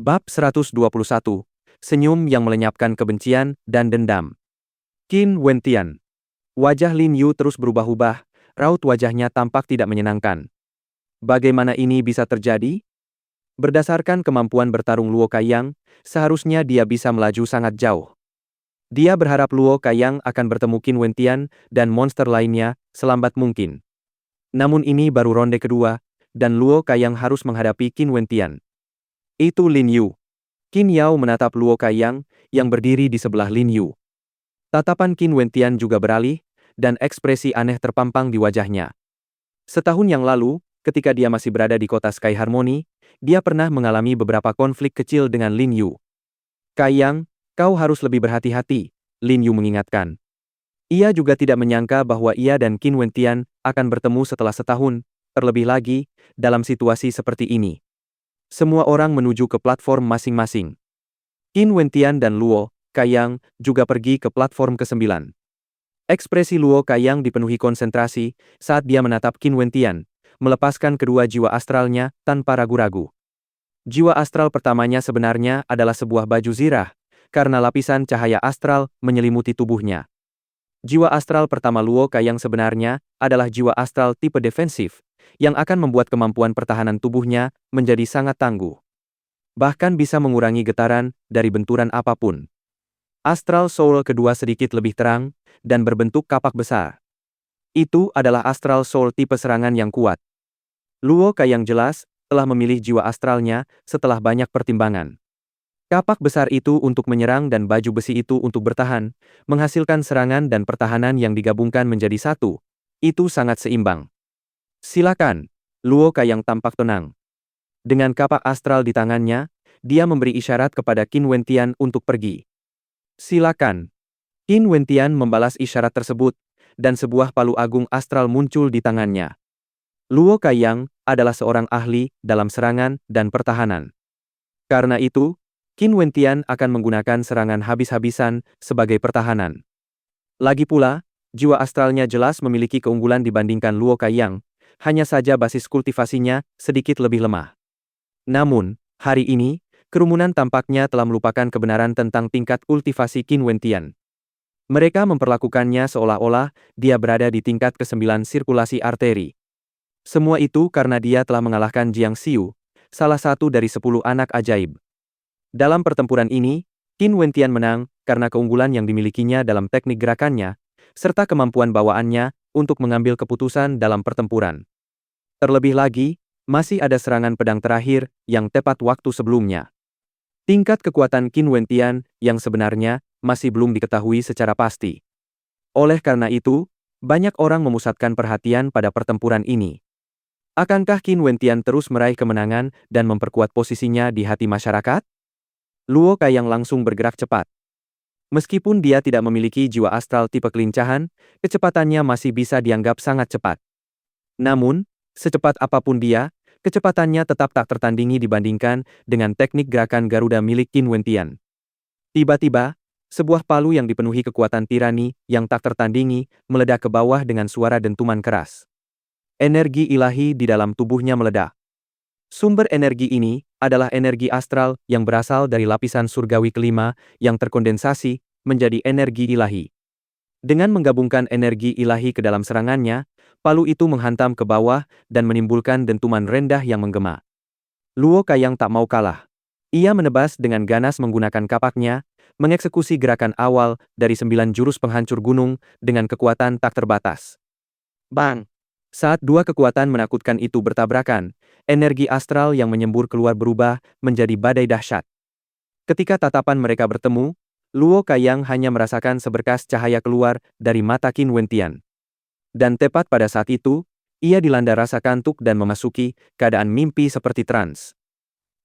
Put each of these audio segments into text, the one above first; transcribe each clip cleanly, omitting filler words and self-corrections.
Bab 121. Senyum yang melenyapkan kebencian dan dendam. Qin Wentian. Wajah Lin Yu terus berubah-ubah, raut wajahnya tampak tidak menyenangkan. Bagaimana ini bisa terjadi? Berdasarkan kemampuan bertarung Luo Kaiyang, seharusnya dia bisa melaju sangat jauh. Dia berharap Luo Kaiyang akan bertemu Qin Wentian dan monster lainnya selambat mungkin. Namun ini baru ronde kedua, dan Luo Kaiyang harus menghadapi Qin Wentian. Itu Lin Yu. Qin Yao menatap Luo Kaiyang, yang berdiri di sebelah Lin Yu. Tatapan Qin Wentian juga beralih, dan ekspresi aneh terpampang di wajahnya. Setahun yang lalu, ketika dia masih berada di kota Sky Harmony, dia pernah mengalami beberapa konflik kecil dengan Lin Yu. "Kaiyang, kau harus lebih berhati-hati," Lin Yu mengingatkan. Ia juga tidak menyangka bahwa ia dan Qin Wentian akan bertemu setelah setahun, terlebih lagi, dalam situasi seperti ini. Semua orang menuju ke platform masing-masing. Qin Wentian dan Luo Kaiyang juga pergi ke platform ke-9. Ekspresi Luo Kaiyang dipenuhi konsentrasi saat dia menatap Qin Wentian, melepaskan kedua jiwa astralnya tanpa ragu-ragu. Jiwa astral pertamanya sebenarnya adalah sebuah baju zirah, karena lapisan cahaya astral menyelimuti tubuhnya. Jiwa astral pertama Luo Kaiyang sebenarnya adalah jiwa astral tipe defensif, yang akan membuat kemampuan pertahanan tubuhnya menjadi sangat tangguh. Bahkan bisa mengurangi getaran dari benturan apapun. Astral Soul kedua sedikit lebih terang, dan berbentuk kapak besar. Itu adalah Astral Soul tipe serangan yang kuat. Luo Kaiyang jelas telah memilih jiwa astralnya setelah banyak pertimbangan. Kapak besar itu untuk menyerang dan baju besi itu untuk bertahan, menghasilkan serangan dan pertahanan yang digabungkan menjadi satu. Itu sangat seimbang. "Silakan." Luo Kaiyang tampak tenang. Dengan kapak astral di tangannya, dia memberi isyarat kepada Qin Wentian untuk pergi. "Silakan." Qin Wentian membalas isyarat tersebut, dan sebuah palu agung astral muncul di tangannya. Luo Kaiyang adalah seorang ahli dalam serangan dan pertahanan. Karena itu, Qin Wentian akan menggunakan serangan habis-habisan sebagai pertahanan. Lagi pula, jiwa astralnya jelas memiliki keunggulan dibandingkan Luo Kaiyang, hanya saja basis kultivasinya sedikit lebih lemah. Namun, hari ini, kerumunan tampaknya telah melupakan kebenaran tentang tingkat kultivasi Qin Wentian. Mereka memperlakukannya seolah-olah dia berada di tingkat ke-9 sirkulasi arteri. Semua itu karena dia telah mengalahkan Jiang Xiu, salah satu dari 10 anak ajaib. Dalam pertempuran ini, Qin Wentian menang karena keunggulan yang dimilikinya dalam teknik gerakannya, serta kemampuan bawaannya untuk mengambil keputusan dalam pertempuran. Terlebih lagi, masih ada serangan pedang terakhir yang tepat waktu sebelumnya. Tingkat kekuatan Qin Wentian yang sebenarnya masih belum diketahui secara pasti. Oleh karena itu, banyak orang memusatkan perhatian pada pertempuran ini. Akankah Qin Wentian terus meraih kemenangan dan memperkuat posisinya di hati masyarakat? Luo Kaiyang langsung bergerak cepat. Meskipun dia tidak memiliki jiwa astral tipe kelincahan, kecepatannya masih bisa dianggap sangat cepat. Namun, secepat apapun dia, kecepatannya tetap tak tertandingi dibandingkan dengan teknik gerakan Garuda milik Qin Wentian. Tiba-tiba, sebuah palu yang dipenuhi kekuatan tirani yang tak tertandingi meledak ke bawah dengan suara dentuman keras. Energi ilahi di dalam tubuhnya meledak. Sumber energi ini adalah energi astral yang berasal dari lapisan surgawi kelima yang terkondensasi menjadi energi ilahi. Dengan menggabungkan energi ilahi ke dalam serangannya, palu itu menghantam ke bawah dan menimbulkan dentuman rendah yang menggema. Luo Kaiyang tak mau kalah. Ia menebas dengan ganas menggunakan kapaknya, mengeksekusi gerakan awal dari 9 jurus penghancur gunung dengan kekuatan tak terbatas. Bang! Saat dua kekuatan menakutkan itu bertabrakan, energi astral yang menyembur keluar berubah menjadi badai dahsyat. Ketika tatapan mereka bertemu, Luo Kaiyang hanya merasakan seberkas cahaya keluar dari mata Qin Wentian. Dan tepat pada saat itu, ia dilanda rasa kantuk dan memasuki keadaan mimpi seperti trans.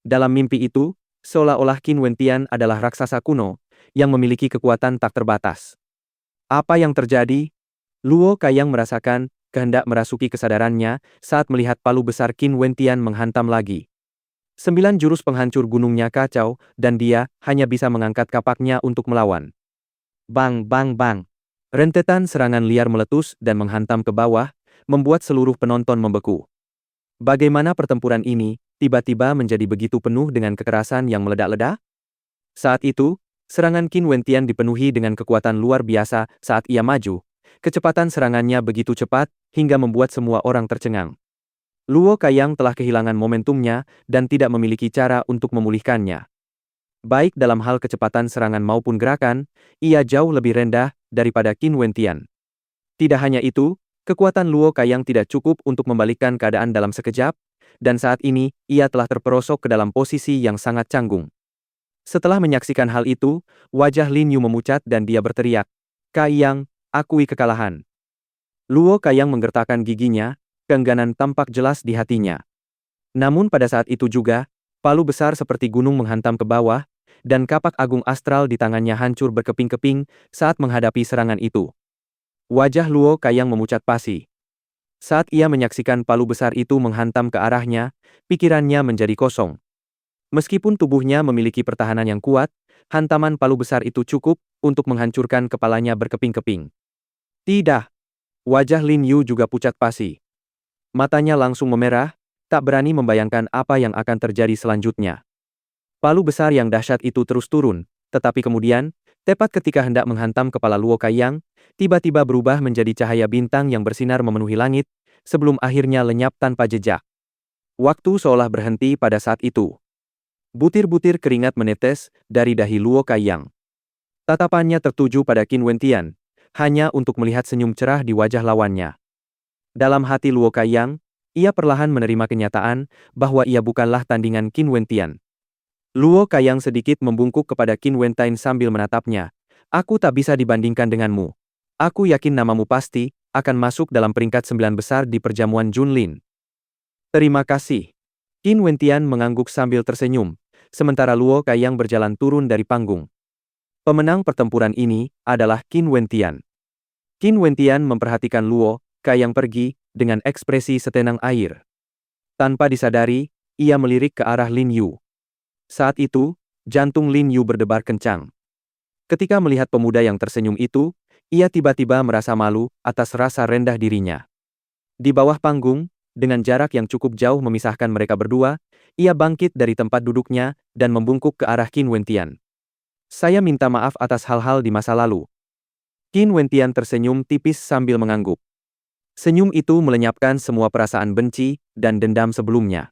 Dalam mimpi itu, seolah-olah Qin Wentian adalah raksasa kuno yang memiliki kekuatan tak terbatas. Apa yang terjadi? Luo Kaiyang merasakan kehendak merasuki kesadarannya saat melihat palu besar Qin Wentian menghantam lagi. 9 jurus penghancur gunungnya kacau, dan dia hanya bisa mengangkat kapaknya untuk melawan. Bang bang bang. Rentetan serangan liar meletus dan menghantam ke bawah, membuat seluruh penonton membeku. Bagaimana pertempuran ini tiba-tiba menjadi begitu penuh dengan kekerasan yang meledak-ledak? Saat itu, serangan Qin Wentian dipenuhi dengan kekuatan luar biasa saat ia maju. Kecepatan serangannya begitu cepat, hingga membuat semua orang tercengang. Luo Kayang telah kehilangan momentumnya dan tidak memiliki cara untuk memulihkannya. Baik dalam hal kecepatan serangan maupun gerakan, ia jauh lebih rendah daripada Qin Wentian. Tidak hanya itu, kekuatan Luo Kayang tidak cukup untuk membalikkan keadaan dalam sekejap, dan saat ini, ia telah terperosok ke dalam posisi yang sangat canggung. Setelah menyaksikan hal itu, wajah Lin Yu memucat dan dia berteriak, "Kayang, akui kekalahan." Luo Kayang menggertakkan giginya, keengganan tampak jelas di hatinya. Namun pada saat itu juga, palu besar seperti gunung menghantam ke bawah, dan kapak agung astral di tangannya hancur berkeping-keping saat menghadapi serangan itu. Wajah Luo Kayang memucat pasi. Saat ia menyaksikan palu besar itu menghantam ke arahnya, pikirannya menjadi kosong. Meskipun tubuhnya memiliki pertahanan yang kuat, hantaman palu besar itu cukup untuk menghancurkan kepalanya berkeping-keping. Tidak. Wajah Lin Yu juga pucat pasi. Matanya langsung memerah, tak berani membayangkan apa yang akan terjadi selanjutnya. Palu besar yang dahsyat itu terus turun, tetapi kemudian, tepat ketika hendak menghantam kepala Luo Kayang, tiba-tiba berubah menjadi cahaya bintang yang bersinar memenuhi langit, sebelum akhirnya lenyap tanpa jejak. Waktu seolah berhenti pada saat itu. Butir-butir keringat menetes dari dahi Luo Kayang. Tatapannya tertuju pada Qin Wentian, hanya untuk melihat senyum cerah di wajah lawannya. Dalam hati Luo Kayang, ia perlahan menerima kenyataan bahwa ia bukanlah tandingan Qin Wentian. Luo Kayang sedikit membungkuk kepada Qin Wentian sambil menatapnya. "Aku tak bisa dibandingkan denganmu. Aku yakin namamu pasti akan masuk dalam peringkat 9 besar di perjamuan Junlin." "Terima kasih." Qin Wentian mengangguk sambil tersenyum, sementara Luo Kayang berjalan turun dari panggung. Pemenang pertempuran ini adalah Qin Wentian. Qin Wentian memperhatikan Luo Kayang pergi dengan ekspresi setenang air. Tanpa disadari, ia melirik ke arah Lin Yu. Saat itu, jantung Lin Yu berdebar kencang. Ketika melihat pemuda yang tersenyum itu, ia tiba-tiba merasa malu atas rasa rendah dirinya. Di bawah panggung, dengan jarak yang cukup jauh memisahkan mereka berdua, ia bangkit dari tempat duduknya dan membungkuk ke arah Qin Wentian. "Saya minta maaf atas hal-hal di masa lalu." Qin Wentian tersenyum tipis sambil mengangguk. Senyum itu melenyapkan semua perasaan benci dan dendam sebelumnya.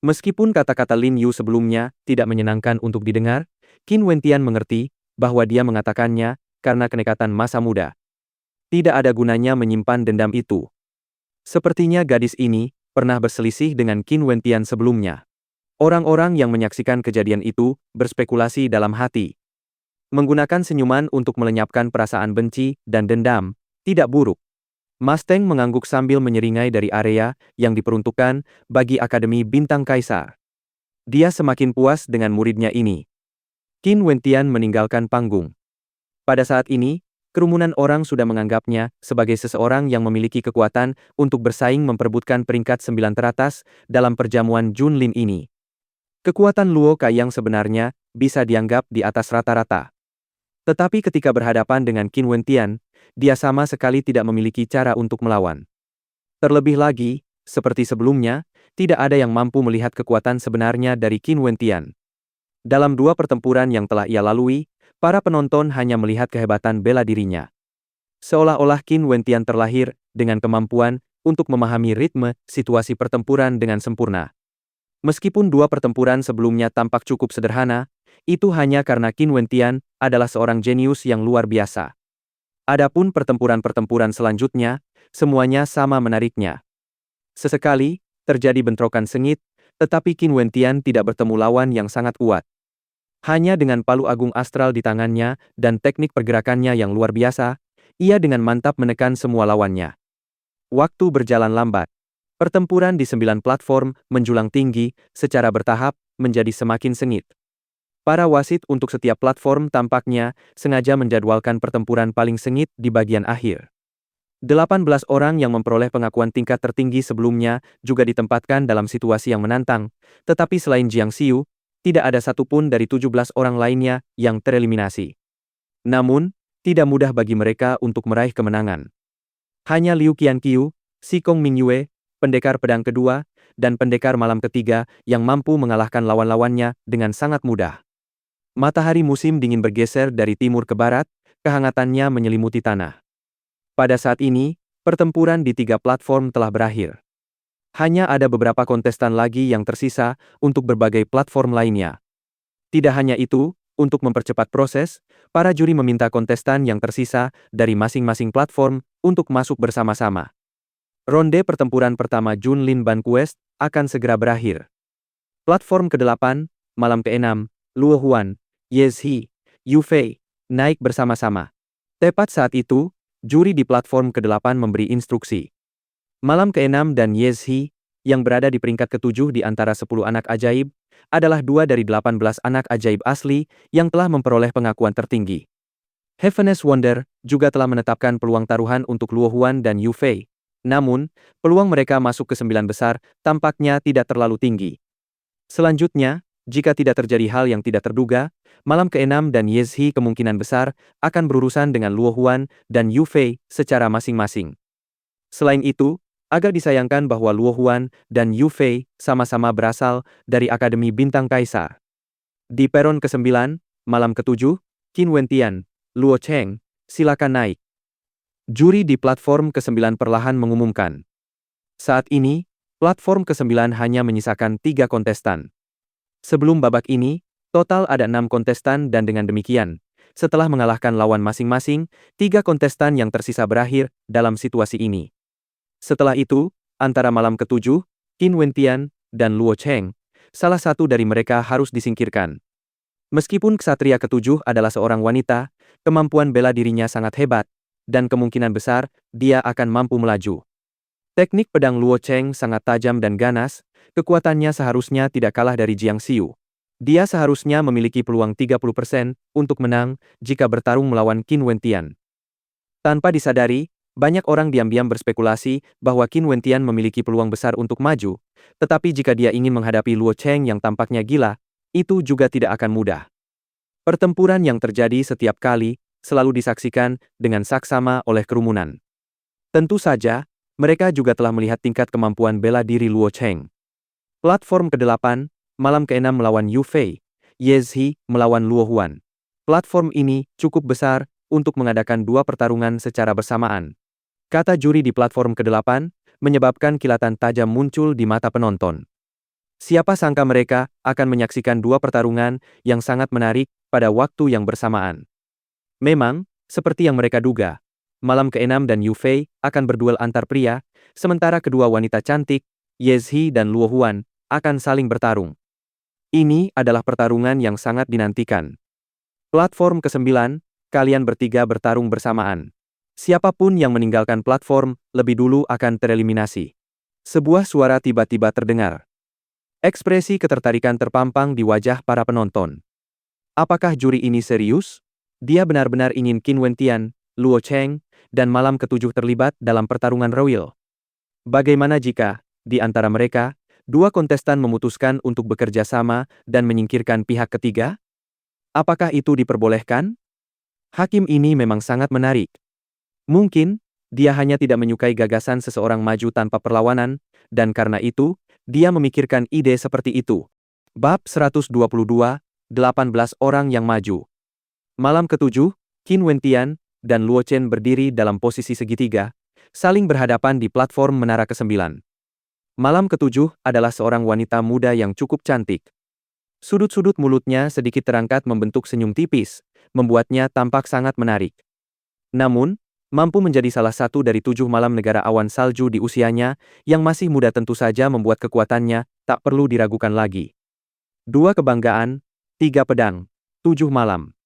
Meskipun kata-kata Lin Yu sebelumnya tidak menyenangkan untuk didengar, Qin Wentian mengerti bahwa dia mengatakannya karena kenekatan masa muda. Tidak ada gunanya menyimpan dendam itu. Sepertinya gadis ini pernah berselisih dengan Qin Wentian sebelumnya. Orang-orang yang menyaksikan kejadian itu berspekulasi dalam hati. Menggunakan senyuman untuk melenyapkan perasaan benci dan dendam, tidak buruk. Mustang mengangguk sambil menyeringai dari area yang diperuntukkan bagi Akademi Bintang Kaisar. Dia semakin puas dengan muridnya ini. Qin Wentian meninggalkan panggung. Pada saat ini, kerumunan orang sudah menganggapnya sebagai seseorang yang memiliki kekuatan untuk bersaing memperebutkan peringkat 9 teratas dalam perjamuan Junlin ini. Kekuatan Luo Kayang sebenarnya bisa dianggap di atas rata-rata. Tetapi ketika berhadapan dengan Qin Wentian, dia sama sekali tidak memiliki cara untuk melawan. Terlebih lagi, seperti sebelumnya, tidak ada yang mampu melihat kekuatan sebenarnya dari Qin Wentian. Dalam dua pertempuran yang telah ia lalui, para penonton hanya melihat kehebatan bela dirinya. Seolah-olah Qin Wentian terlahir dengan kemampuan untuk memahami ritme situasi pertempuran dengan sempurna. Meskipun dua pertempuran sebelumnya tampak cukup sederhana, itu hanya karena Qin Wentian adalah seorang jenius yang luar biasa. Adapun pertempuran-pertempuran selanjutnya, semuanya sama menariknya. Sesekali, terjadi bentrokan sengit, tetapi Qin Wentian tidak bertemu lawan yang sangat kuat. Hanya dengan palu agung astral di tangannya dan teknik pergerakannya yang luar biasa, ia dengan mantap menekan semua lawannya. Waktu berjalan lambat. Pertempuran di 9 platform menjulang tinggi, secara bertahap, menjadi semakin sengit. Para wasit untuk setiap platform tampaknya sengaja menjadwalkan pertempuran paling sengit di bagian akhir. 18 orang yang memperoleh pengakuan tingkat tertinggi sebelumnya juga ditempatkan dalam situasi yang menantang, tetapi selain Jiang Xiu, tidak ada satupun dari 17 orang lainnya yang tereliminasi. Namun, tidak mudah bagi mereka untuk meraih kemenangan. Hanya Liu Qianqiu, Shikong Mingyue, pendekar pedang kedua, dan pendekar malam ketiga yang mampu mengalahkan lawan-lawannya dengan sangat mudah. Matahari musim dingin bergeser dari timur ke barat, kehangatannya menyelimuti tanah. Pada saat ini, pertempuran di 3 platform telah berakhir. Hanya ada beberapa kontestan lagi yang tersisa untuk berbagai platform lainnya. Tidak hanya itu, untuk mempercepat proses, para juri meminta kontestan yang tersisa dari masing-masing platform untuk masuk bersama-sama. Ronde pertempuran pertama Junlin Banquest akan segera berakhir. Platform ke-8, malam ke-6, Luo Huan, Yezhi, Yu Fei, naik bersama-sama. Tepat saat itu, juri di platform ke-8 memberi instruksi. Malam ke-6 dan Yezhi, yang berada di peringkat ke-7 di antara 10 anak ajaib, adalah 2 dari 18 anak ajaib asli yang telah memperoleh pengakuan tertinggi. Heaven's Wonder juga telah menetapkan peluang taruhan untuk Luo Huan dan Yu Fei. Namun, peluang mereka masuk ke 9 besar tampaknya tidak terlalu tinggi. Selanjutnya, jika tidak terjadi hal yang tidak terduga, malam ke-6 dan Yezhi kemungkinan besar akan berurusan dengan Luo Huan dan Yu Fei secara masing-masing. Selain itu, agak disayangkan bahwa Luo Huan dan Yu Fei sama-sama berasal dari Akademi Bintang Kaisar. Di peron ke-9, malam ke-7, Qin Wentian, Luo Cheng, silakan naik. Juri di platform ke-9 perlahan mengumumkan. Saat ini, platform ke-9 hanya menyisakan 3 kontestan. Sebelum babak ini, total ada 6 kontestan dan dengan demikian, setelah mengalahkan lawan masing-masing, 3 kontestan yang tersisa berakhir dalam situasi ini. Setelah itu, antara malam ke-7, Qin Wentian, dan Luo Cheng, salah satu dari mereka harus disingkirkan. Meskipun ksatria ke-7 adalah seorang wanita, kemampuan bela dirinya sangat hebat, dan kemungkinan besar, dia akan mampu melaju. Teknik pedang Luo Cheng sangat tajam dan ganas, kekuatannya seharusnya tidak kalah dari Jiang Xiu. Dia seharusnya memiliki peluang 30% untuk menang jika bertarung melawan Qin Wentian. Tanpa disadari, banyak orang diam-diam berspekulasi bahwa Qin Wentian memiliki peluang besar untuk maju, tetapi jika dia ingin menghadapi Luo Cheng yang tampaknya gila, itu juga tidak akan mudah. Pertempuran yang terjadi setiap kali selalu disaksikan dengan saksama oleh kerumunan. Tentu saja, mereka juga telah melihat tingkat kemampuan bela diri Luo Cheng. Platform ke-8, malam ke-6 melawan Yu Fei, Yezhi melawan Luo Huan. Platform ini cukup besar untuk mengadakan 2 pertarungan secara bersamaan. Kata juri di platform ke-8, menyebabkan kilatan tajam muncul di mata penonton. Siapa sangka mereka akan menyaksikan 2 pertarungan yang sangat menarik pada waktu yang bersamaan. Memang, seperti yang mereka duga, malam ke-6 dan Yu Fei akan berduel antar pria, sementara kedua wanita cantik, Yezhi dan Luo Huan, akan saling bertarung. Ini adalah pertarungan yang sangat dinantikan. Platform ke-9, kalian bertiga bertarung bersamaan. Siapapun yang meninggalkan platform lebih dulu akan tereliminasi. Sebuah suara tiba-tiba terdengar. Ekspresi ketertarikan terpampang di wajah para penonton. Apakah juri ini serius? Dia benar-benar ingin Qin Wentian, Luo Cheng, dan malam ke-7 terlibat dalam pertarungan royal. Bagaimana jika, di antara mereka, 2 kontestan memutuskan untuk bekerja sama dan menyingkirkan pihak ketiga? Apakah itu diperbolehkan? Hakim ini memang sangat menarik. Mungkin, dia hanya tidak menyukai gagasan seseorang maju tanpa perlawanan, dan karena itu, dia memikirkan ide seperti itu. Bab 122, 18 orang yang maju. Malam ke-7, Qin Wentian dan Luo Chen berdiri dalam posisi segitiga, saling berhadapan di platform menara ke-9. Malam ke-7 adalah seorang wanita muda yang cukup cantik. Sudut-sudut mulutnya sedikit terangkat membentuk senyum tipis, membuatnya tampak sangat menarik. Namun, mampu menjadi salah satu dari 7 malam negara awan salju di usianya, yang masih muda tentu saja membuat kekuatannya tak perlu diragukan lagi. 2 kebanggaan, 3 pedang, 7 malam.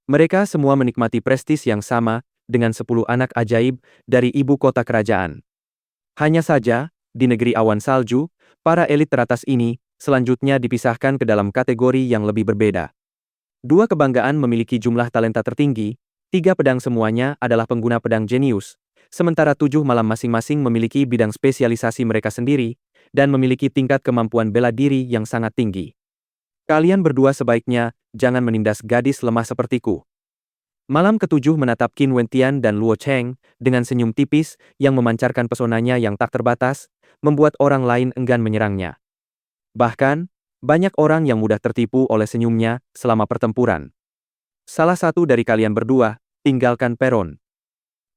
Mereka semua menikmati prestis yang sama, dengan 10 anak ajaib dari ibu kota kerajaan. Hanya saja, di negeri awan salju, para elit teratas ini, selanjutnya dipisahkan ke dalam kategori yang lebih berbeda. 2 kebanggaan memiliki jumlah talenta tertinggi, 3 pedang semuanya adalah pengguna pedang jenius, sementara 7 malam masing-masing memiliki bidang spesialisasi mereka sendiri, dan memiliki tingkat kemampuan bela diri yang sangat tinggi. Kalian berdua sebaiknya, jangan menindas gadis lemah sepertiku. Malam ke-7 menatap Qin Wentian dan Luo Cheng, dengan senyum tipis, yang memancarkan pesonanya yang tak terbatas, membuat orang lain enggan menyerangnya. Bahkan, banyak orang yang mudah tertipu oleh senyumnya selama pertempuran. Salah satu dari kalian berdua, tinggalkan peron.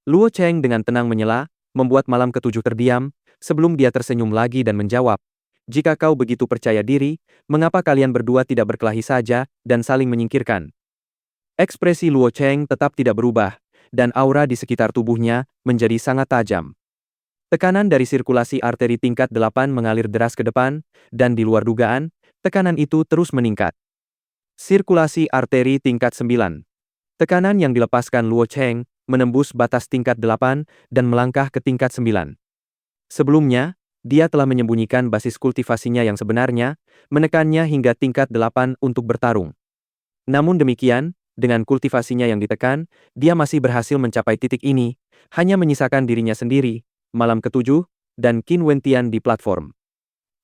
Luo Cheng dengan tenang menyela, membuat malam ketujuh terdiam, sebelum dia tersenyum lagi dan menjawab, jika kau begitu percaya diri, mengapa kalian berdua tidak berkelahi saja dan saling menyingkirkan? Ekspresi Luo Cheng tetap tidak berubah, dan aura di sekitar tubuhnya menjadi sangat tajam. Tekanan dari sirkulasi arteri tingkat 8 mengalir deras ke depan, dan di luar dugaan, tekanan itu terus meningkat. Sirkulasi arteri tingkat 9. Tekanan yang dilepaskan Luo Cheng menembus batas tingkat 8 dan melangkah ke tingkat 9. Sebelumnya, dia telah menyembunyikan basis kultivasinya yang sebenarnya, menekannya hingga tingkat 8 untuk bertarung. Namun demikian, dengan kultivasinya yang ditekan, dia masih berhasil mencapai titik ini, hanya menyisakan dirinya sendiri, malam ketujuh, dan Qin Wentian di platform.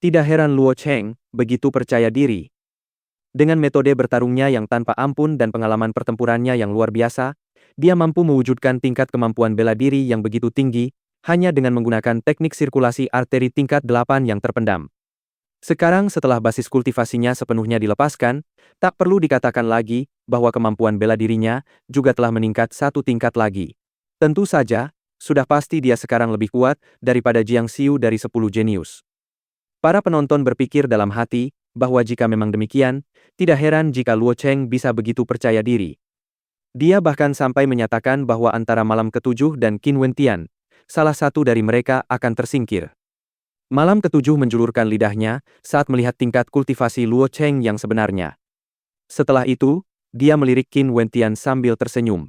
Tidak heran Luo Cheng begitu percaya diri. Dengan metode bertarungnya yang tanpa ampun dan pengalaman pertempurannya yang luar biasa, dia mampu mewujudkan tingkat kemampuan bela diri yang begitu tinggi, hanya dengan menggunakan teknik sirkulasi arteri tingkat 8 yang terpendam. Sekarang setelah basis kultivasinya sepenuhnya dilepaskan, tak perlu dikatakan lagi bahwa kemampuan bela dirinya juga telah meningkat satu tingkat lagi. Tentu saja, sudah pasti dia sekarang lebih kuat daripada Jiang Xiu dari 10 jenius. Para penonton berpikir dalam hati bahwa jika memang demikian, tidak heran jika Luo Cheng bisa begitu percaya diri. Dia bahkan sampai menyatakan bahwa antara malam ketujuh dan Qin Wentian, salah satu dari mereka akan tersingkir. Malam ketujuh menjulurkan lidahnya saat melihat tingkat kultivasi Luo Cheng yang sebenarnya. Setelah itu, dia melirik Qin Wentian sambil tersenyum.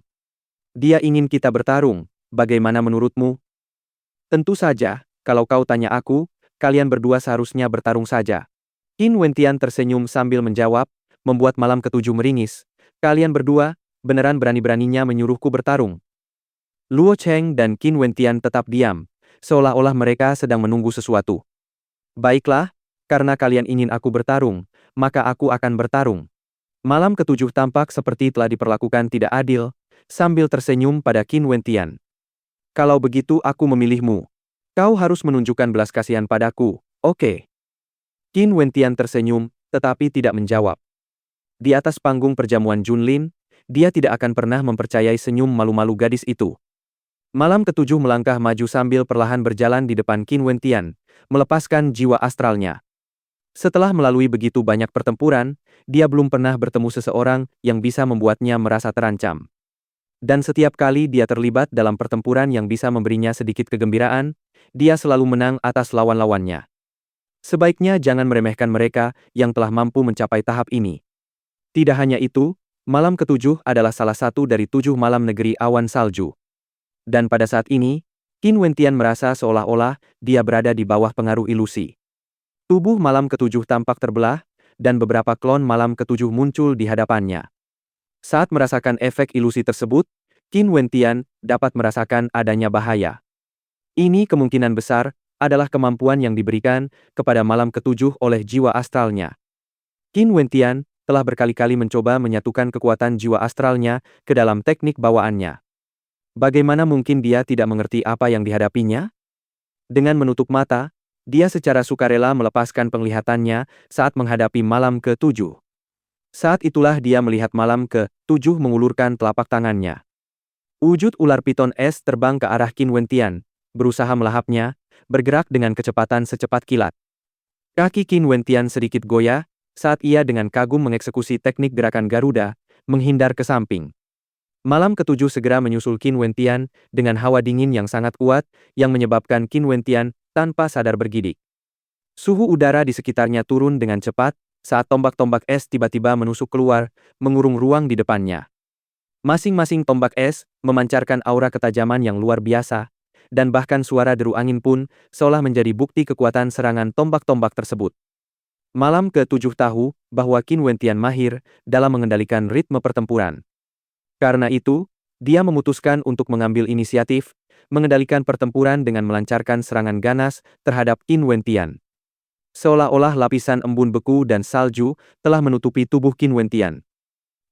Dia ingin kita bertarung, bagaimana menurutmu? Tentu saja, kalau kau tanya aku, kalian berdua seharusnya bertarung saja. Qin Wentian tersenyum sambil menjawab, membuat malam ketujuh meringis. Kalian berdua, beneran berani-beraninya menyuruhku bertarung. Luo Cheng dan Qin Wentian tetap diam, seolah-olah mereka sedang menunggu sesuatu. Baiklah, karena kalian ingin aku bertarung, maka aku akan bertarung. Malam ketujuh tampak seperti telah diperlakukan tidak adil, sambil tersenyum pada Qin Wentian. Kalau begitu aku memilihmu. Kau harus menunjukkan belas kasihan padaku, oke? Qin Wentian tersenyum, tetapi tidak menjawab. Di atas panggung perjamuan Junlin, dia tidak akan pernah mempercayai senyum malu-malu gadis itu. Malam ketujuh melangkah maju sambil perlahan berjalan di depan Qin Wentian, melepaskan jiwa astralnya. Setelah melalui begitu banyak pertempuran, dia belum pernah bertemu seseorang yang bisa membuatnya merasa terancam. Dan setiap kali dia terlibat dalam pertempuran yang bisa memberinya sedikit kegembiraan, dia selalu menang atas lawan-lawannya. Sebaiknya jangan meremehkan mereka yang telah mampu mencapai tahap ini. Tidak hanya itu, malam ketujuh adalah salah satu dari 7 malam negeri awan salju. Dan pada saat ini, Qin Wentian merasa seolah-olah dia berada di bawah pengaruh ilusi. Tubuh malam ketujuh tampak terbelah, dan beberapa klon malam ketujuh muncul di hadapannya. Saat merasakan efek ilusi tersebut, Qin Wentian dapat merasakan adanya bahaya. Ini kemungkinan besar adalah kemampuan yang diberikan kepada malam ketujuh oleh jiwa astralnya. Qin Wentian telah berkali-kali mencoba menyatukan kekuatan jiwa astralnya ke dalam teknik bawaannya. Bagaimana mungkin dia tidak mengerti apa yang dihadapinya? Dengan menutup mata, dia secara sukarela melepaskan penglihatannya saat menghadapi malam ke-7. Saat itulah dia melihat malam ke-7 mengulurkan telapak tangannya. Wujud ular piton es terbang ke arah Qin Wentian, berusaha melahapnya, bergerak dengan kecepatan secepat kilat. Kaki Qin Wentian sedikit goyah, saat ia dengan kagum mengeksekusi teknik gerakan Garuda, menghindar ke samping. Malam ketujuh segera menyusul Qin Wentian dengan hawa dingin yang sangat kuat, yang menyebabkan Qin Wentian tanpa sadar bergidik. Suhu udara di sekitarnya turun dengan cepat, saat tombak-tombak es tiba-tiba menusuk keluar, mengurung ruang di depannya. Masing-masing tombak es memancarkan aura ketajaman yang luar biasa, dan bahkan suara deru angin pun seolah menjadi bukti kekuatan serangan tombak-tombak tersebut. Malam ke-7 tahu bahwa Qin Wentian mahir dalam mengendalikan ritme pertempuran. Karena itu, dia memutuskan untuk mengambil inisiatif, mengendalikan pertempuran dengan melancarkan serangan ganas terhadap Qin Wentian. Seolah-olah lapisan embun beku dan salju telah menutupi tubuh Qin Wentian.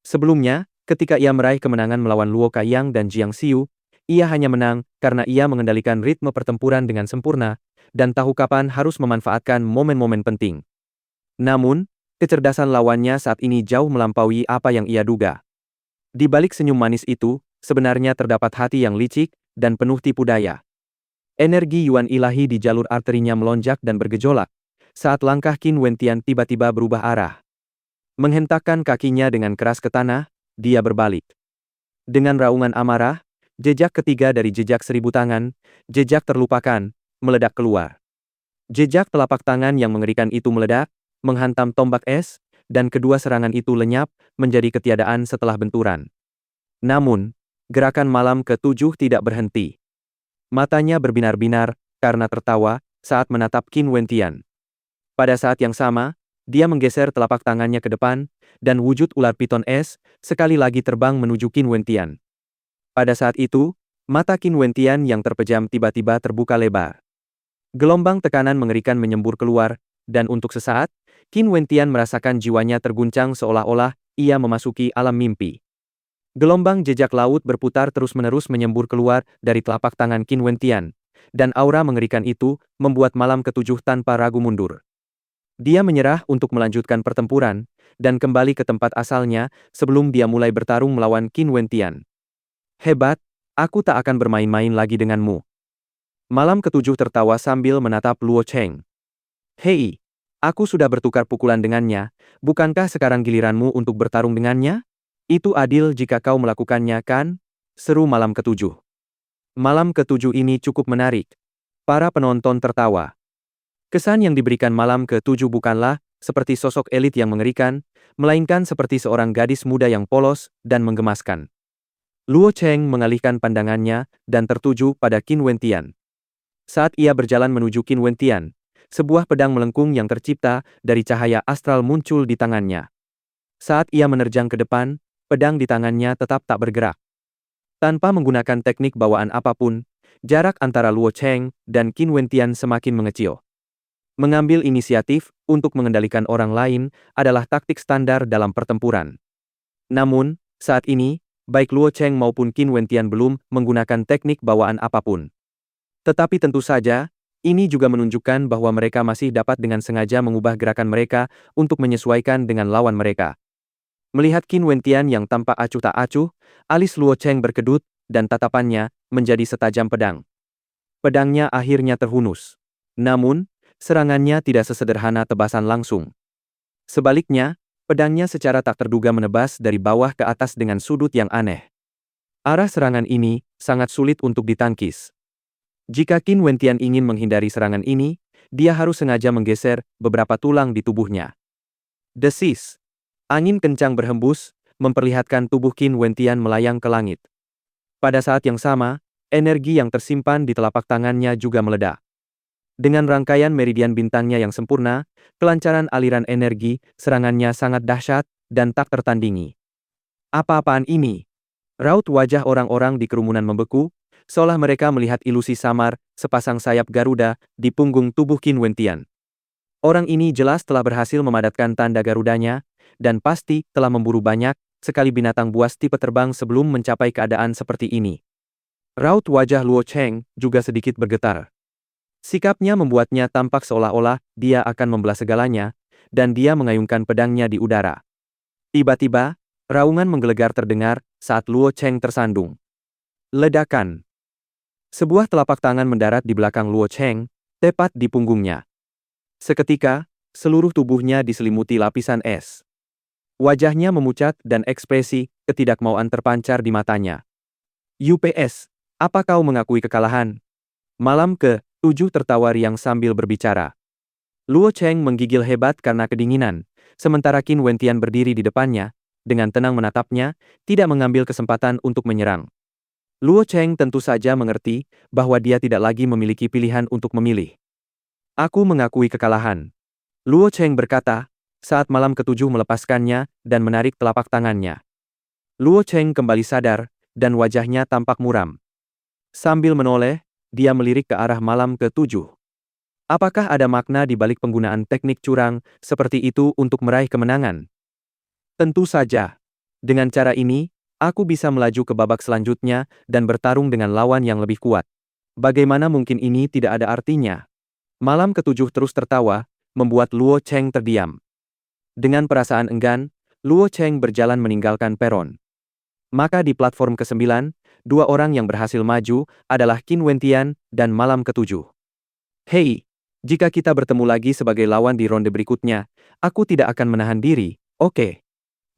Sebelumnya, ketika ia meraih kemenangan melawan Luo Kayang dan Jiang Xiu, Ia hanya menang karena ia mengendalikan ritme pertempuran dengan sempurna dan tahu kapan harus memanfaatkan momen-momen penting. Namun, kecerdasan lawannya saat ini jauh melampaui apa yang ia duga. Di balik senyum manis itu, sebenarnya terdapat hati yang licik dan penuh tipu daya. Energi Yuan ilahi di jalur arterinya melonjak dan bergejolak, saat langkah Qin Wentian tiba-tiba berubah arah. Menghentakkan kakinya dengan keras ke tanah, dia berbalik. Dengan raungan amarah, jejak ketiga dari jejak 1000 tangan, jejak terlupakan, meledak keluar. Jejak telapak tangan yang mengerikan itu meledak, menghantam tombak es, dan kedua serangan itu lenyap menjadi ketiadaan setelah benturan. Namun, gerakan malam ke-7 tidak berhenti. Matanya berbinar-binar karena tertawa saat menatap Qin Wentian. Pada saat yang sama, dia menggeser telapak tangannya ke depan, dan wujud ular piton es sekali lagi terbang menuju Qin Wentian. Pada saat itu, mata Qin Wentian yang terpejam tiba-tiba terbuka lebar. Gelombang tekanan mengerikan menyembur keluar, dan untuk sesaat, Qin Wentian merasakan jiwanya terguncang seolah-olah ia memasuki alam mimpi. Gelombang jejak laut berputar terus-menerus menyembur keluar dari telapak tangan Qin Wentian, dan aura mengerikan itu membuat malam ke-7 tanpa ragu mundur. Dia menyerah untuk melanjutkan pertempuran, dan kembali ke tempat asalnya sebelum dia mulai bertarung melawan Qin Wentian. Hebat, aku tak akan bermain-main lagi denganmu. Malam ke-7 tertawa sambil menatap Luo Cheng. Hei, aku sudah bertukar pukulan dengannya, bukankah sekarang giliranmu untuk bertarung dengannya? Itu adil jika kau melakukannya, kan? Seru malam ke-7. Malam ke-7 ini cukup menarik. Para penonton tertawa. Kesan yang diberikan malam ke-7 bukanlah seperti sosok elit yang mengerikan, melainkan seperti seorang gadis muda yang polos dan menggemaskan. Luo Cheng mengalihkan pandangannya dan tertuju pada Qin Wentian. Saat ia berjalan menuju Qin Wentian, sebuah pedang melengkung yang tercipta dari cahaya astral muncul di tangannya. Saat ia menerjang ke depan, pedang di tangannya tetap tak bergerak. Tanpa menggunakan teknik bawaan apapun, jarak antara Luo Cheng dan Qin Wentian semakin mengecil. Mengambil inisiatif untuk mengendalikan orang lain adalah taktik standar dalam pertempuran. Namun, saat ini, baik Luo Cheng maupun Qin Wentian belum menggunakan teknik bawaan apapun. Tetapi tentu saja, ini juga menunjukkan bahwa mereka masih dapat dengan sengaja mengubah gerakan mereka untuk menyesuaikan dengan lawan mereka. Melihat Qin Wentian yang tampak acuh tak acuh, alis Luo Cheng berkedut, dan tatapannya menjadi setajam pedang. Pedangnya akhirnya terhunus. Namun, serangannya tidak sesederhana tebasan langsung. Sebaliknya, pedangnya secara tak terduga menebas dari bawah ke atas dengan sudut yang aneh. Arah serangan ini sangat sulit untuk ditangkis. Jika Qin Wentian ingin menghindari serangan ini, dia harus sengaja menggeser beberapa tulang di tubuhnya. Desis. Angin kencang berhembus, memperlihatkan tubuh Qin Wentian melayang ke langit. Pada saat yang sama, energi yang tersimpan di telapak tangannya juga meledak. Dengan rangkaian meridian bintangnya yang sempurna, kelancaran aliran energi, serangannya sangat dahsyat dan tak tertandingi. Apa-apaan ini? Raut wajah orang-orang di kerumunan membeku, seolah mereka melihat ilusi samar, sepasang sayap Garuda di punggung tubuh Qin Wentian. Orang ini jelas telah berhasil memadatkan tanda Garudanya, dan pasti telah memburu banyak sekali binatang buas tipe terbang sebelum mencapai keadaan seperti ini. Raut wajah Luo Cheng juga sedikit bergetar. Sikapnya membuatnya tampak seolah-olah dia akan membelah segalanya, dan dia mengayunkan pedangnya di udara. Tiba-tiba, raungan menggelegar terdengar saat Luo Cheng tersandung. Ledakan. Sebuah telapak tangan mendarat di belakang Luo Cheng, tepat di punggungnya. Seketika, seluruh tubuhnya diselimuti lapisan es. Wajahnya memucat dan ekspresi ketidakmauan terpancar di matanya. UPS, apa kau mengakui kekalahan? Malam ke-7 tertawa riang sambil berbicara. Luo Cheng menggigil hebat karena kedinginan, sementara Qin Wentian berdiri di depannya, dengan tenang menatapnya, tidak mengambil kesempatan untuk menyerang. Luo Cheng tentu saja mengerti bahwa dia tidak lagi memiliki pilihan untuk memilih. Aku mengakui kekalahan. Luo Cheng berkata, saat malam ke-7 melepaskannya dan menarik telapak tangannya. Luo Cheng kembali sadar, dan wajahnya tampak muram. Sambil menoleh, dia melirik ke arah malam ke-7. Apakah ada makna di balik penggunaan teknik curang seperti itu untuk meraih kemenangan? Tentu saja. Dengan cara ini, Aku bisa melaju ke babak selanjutnya dan bertarung dengan lawan yang lebih kuat. Bagaimana mungkin ini tidak ada artinya? Malam ketujuh terus tertawa, membuat Luo Cheng terdiam. Dengan perasaan enggan, Luo Cheng berjalan meninggalkan peron. Maka di platform ke-9, dua orang yang berhasil maju adalah Qin Wentian dan Malam ketujuh. Hei, jika kita bertemu lagi sebagai lawan di ronde berikutnya, aku tidak akan menahan diri, oke?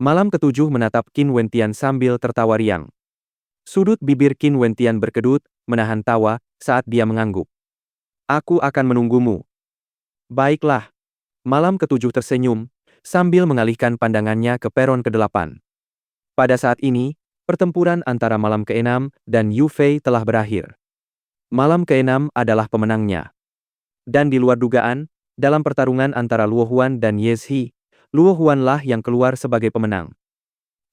Malam ketujuh menatap Qin Wentian sambil tertawa riang. Sudut bibir Qin Wentian berkedut, menahan tawa, saat dia mengangguk. Aku akan menunggumu. Baiklah. Malam ketujuh tersenyum, sambil mengalihkan pandangannya ke peron ke-8. Pada saat ini, pertempuran antara Malam ke-6 dan Yu Fei telah berakhir. Malam ke-6 adalah pemenangnya. Dan di luar dugaan, dalam pertarungan antara Luo Huan dan Ye Zhi, Luo Huanlah yang keluar sebagai pemenang.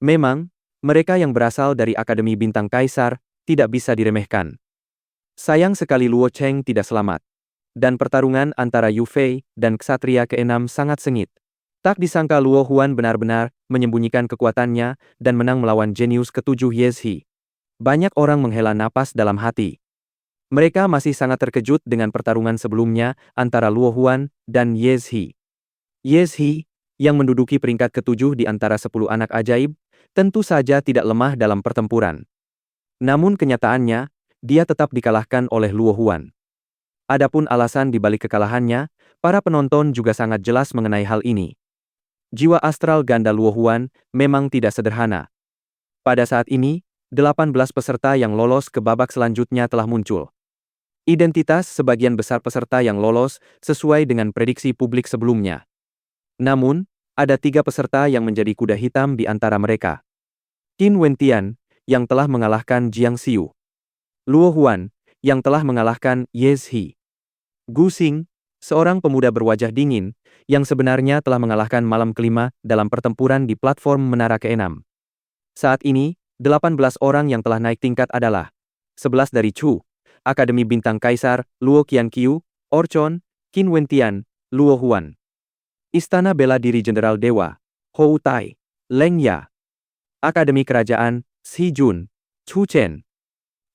Memang, mereka yang berasal dari Akademi Bintang Kaisar tidak bisa diremehkan. Sayang sekali Luo Cheng tidak selamat. Dan pertarungan antara Yu Fei dan Ksatria ke-6 sangat sengit. Tak disangka Luo Huan benar-benar menyembunyikan kekuatannya dan menang melawan jenius ke-7 Ye Zhi. Banyak orang menghela napas dalam hati. Mereka masih sangat terkejut dengan pertarungan sebelumnya antara Luo Huan dan Ye Zhi. Ye Zhi, yang menduduki peringkat ke-7 di antara 10 anak ajaib, tentu saja tidak lemah dalam pertempuran. Namun kenyataannya, dia tetap dikalahkan oleh Luo Huan. Adapun alasan di balik kekalahannya, para penonton juga sangat jelas mengenai hal ini. Jiwa astral ganda Luo Huan memang tidak sederhana. Pada saat ini, 18 peserta yang lolos ke babak selanjutnya telah muncul. Identitas sebagian besar peserta yang lolos sesuai dengan prediksi publik sebelumnya. Namun, ada 3 peserta yang menjadi kuda hitam di antara mereka. Qin Wentian, yang telah mengalahkan Jiang Xiu. Luo Huan, yang telah mengalahkan Ye Zhi. Gu Xing, seorang pemuda berwajah dingin, yang sebenarnya telah mengalahkan Malam ke-5 dalam pertempuran di platform Menara ke-6. Saat ini, 18 orang yang telah naik tingkat adalah 11 dari Chu, Akademi Bintang Kaisar, Luo Qianqiu, Orchon, Qin Wentian, Luo Huan. Istana Bela Diri Jenderal Dewa, Hou Tai, Leng Ya. Akademi Kerajaan, Xi Jun, Chu Chen.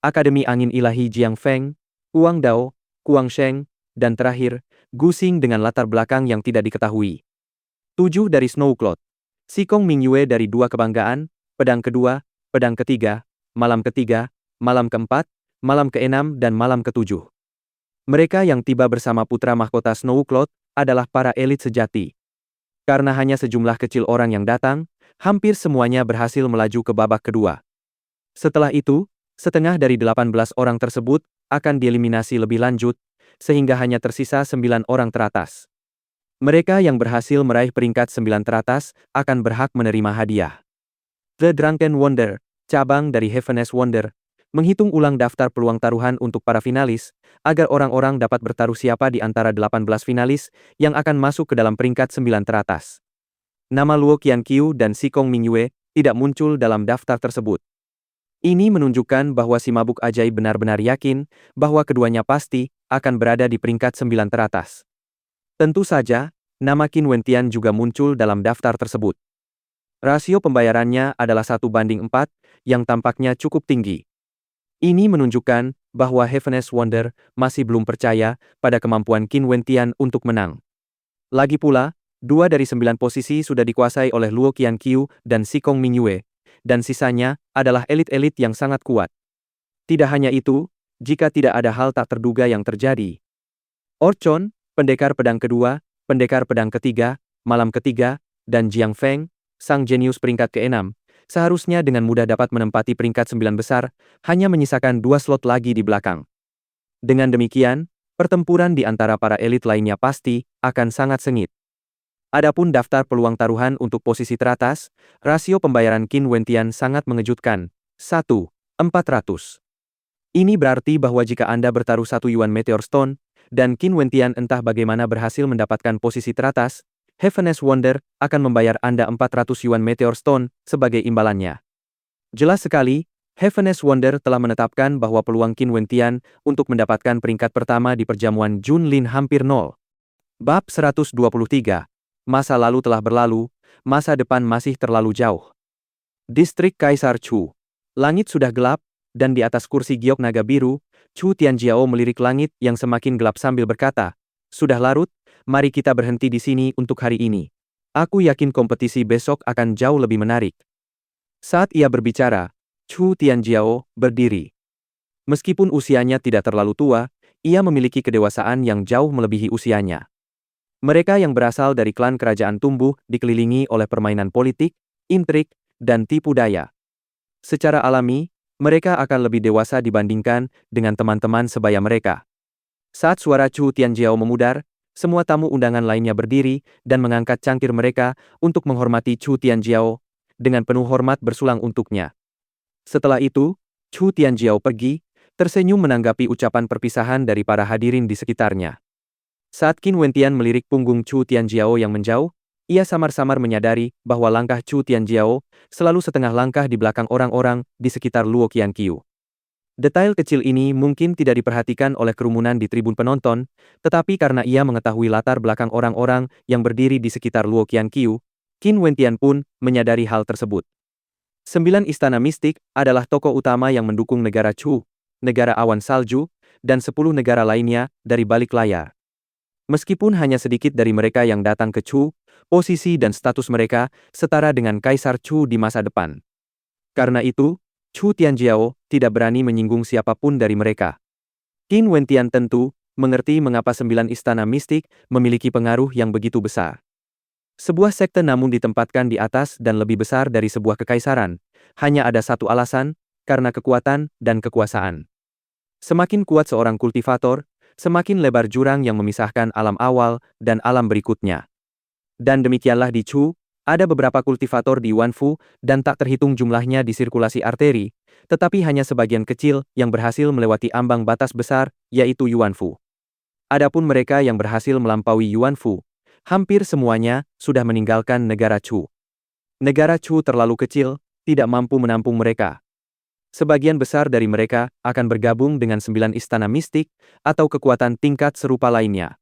Akademi Angin Ilahi Jiang Feng, Huang Dao, Kuang Sheng, dan terakhir, Gu Xing dengan latar belakang yang tidak diketahui. 7 dari Snowcloud. Sikong Mingyue dari 2 Kebanggaan, Pedang kedua, Pedang ketiga, Malam ketiga, Malam keempat, Malam ke-6 dan Malam ke-7. Mereka yang tiba bersama putra mahkota Snowcloud adalah para elit sejati. Karena hanya sejumlah kecil orang yang datang, hampir semuanya berhasil melaju ke babak kedua. Setelah itu, setengah dari 18 orang tersebut akan dieliminasi lebih lanjut, sehingga hanya tersisa 9 orang teratas. Mereka yang berhasil meraih peringkat 9 teratas akan berhak menerima hadiah. The Drunken Wonder, cabang dari Heaven's Wonder, menghitung ulang daftar peluang taruhan untuk para finalis, agar orang-orang dapat bertaruh siapa di antara 18 finalis yang akan masuk ke dalam peringkat 9 teratas. Nama Luo Qianqiu dan Sikong Mingyue tidak muncul dalam daftar tersebut. Ini menunjukkan bahwa si mabuk ajaib benar-benar yakin bahwa keduanya pasti akan berada di peringkat 9 teratas. Tentu saja, nama Qin Wentian juga muncul dalam daftar tersebut. Rasio pembayarannya adalah 1:4, yang tampaknya cukup tinggi. Ini menunjukkan bahwa Heaven's Wonder masih belum percaya pada kemampuan Qin Wentian untuk menang. Lagi pula, 2 dari 9 posisi sudah dikuasai oleh Luo Qianqiu dan Sikong Mingyue, dan sisanya adalah elit-elit yang sangat kuat. Tidak hanya itu, jika tidak ada hal tak terduga yang terjadi. Orchon, pendekar pedang kedua, pendekar pedang ketiga, Malam ketiga, dan Jiang Feng, sang jenius peringkat ke-6, seharusnya dengan mudah dapat menempati peringkat 9 besar, hanya menyisakan 2 slot lagi di belakang. Dengan demikian, pertempuran di antara para elit lainnya pasti akan sangat sengit. Adapun daftar peluang taruhan untuk posisi teratas, rasio pembayaran Qin Wentian sangat mengejutkan, 1:400. Ini berarti bahwa jika Anda bertaruh 1 Yuan Meteor Stone, dan Qin Wentian entah bagaimana berhasil mendapatkan posisi teratas, Heaven's Wonder akan membayar Anda 400 Yuan Meteor Stone sebagai imbalannya. Jelas sekali, Heaven's Wonder telah menetapkan bahwa peluang Qin Wentian untuk mendapatkan peringkat pertama di perjamuan Junlin hampir nol. Bab 123. Masa lalu telah berlalu, masa depan masih terlalu jauh. Distrik Kaisar Chu. Langit sudah gelap, dan di atas kursi giok naga biru, Chu Tianjiao melirik langit yang semakin gelap sambil berkata, "Sudah larut, mari kita berhenti di sini untuk hari ini. Aku yakin kompetisi besok akan jauh lebih menarik." Saat ia berbicara, Chu Tianjiao berdiri. Meskipun usianya tidak terlalu tua, ia memiliki kedewasaan yang jauh melebihi usianya. Mereka yang berasal dari klan kerajaan tumbuh dikelilingi oleh permainan politik, intrik, dan tipu daya. Secara alami, mereka akan lebih dewasa dibandingkan dengan teman-teman sebaya mereka. Saat suara Chu Tianjiao memudar, semua tamu undangan lainnya berdiri dan mengangkat cangkir mereka untuk menghormati Chu Tianjiao, dengan penuh hormat bersulang untuknya. Setelah itu, Chu Tianjiao pergi, tersenyum menanggapi ucapan perpisahan dari para hadirin di sekitarnya. Saat Qin Wentian melirik punggung Chu Tianjiao yang menjauh, ia samar-samar menyadari bahwa langkah Chu Tianjiao selalu setengah langkah di belakang orang-orang di sekitar Luo Qianqiu. Detail kecil ini mungkin tidak diperhatikan oleh kerumunan di tribun penonton, tetapi karena ia mengetahui latar belakang orang-orang yang berdiri di sekitar Luo Qianqiu, Qin Wentian pun menyadari hal tersebut. 9 istana mistik adalah tokoh utama yang mendukung negara Chu, negara awan salju, dan 10 negara lainnya dari balik layar. Meskipun hanya sedikit dari mereka yang datang ke Chu, posisi dan status mereka setara dengan Kaisar Chu di masa depan. Karena itu, Chu Tianjiao tidak berani menyinggung siapapun dari mereka. Qin Wentian tentu mengerti mengapa 9 istana mistik memiliki pengaruh yang begitu besar. Sebuah sekte namun ditempatkan di atas dan lebih besar dari sebuah kekaisaran, hanya ada satu alasan, karena kekuatan dan kekuasaan. Semakin kuat seorang kultivator, semakin lebar jurang yang memisahkan alam awal dan alam berikutnya. Dan demikianlah di Chu, ada beberapa kultivator di Yuanfu dan tak terhitung jumlahnya di sirkulasi arteri, tetapi hanya sebagian kecil yang berhasil melewati ambang batas besar, yaitu Yuanfu. Adapun mereka yang berhasil melampaui Yuanfu, hampir semuanya sudah meninggalkan negara Chu. Negara Chu terlalu kecil, tidak mampu menampung mereka. Sebagian besar dari mereka akan bergabung dengan 9 istana mistik atau kekuatan tingkat serupa lainnya.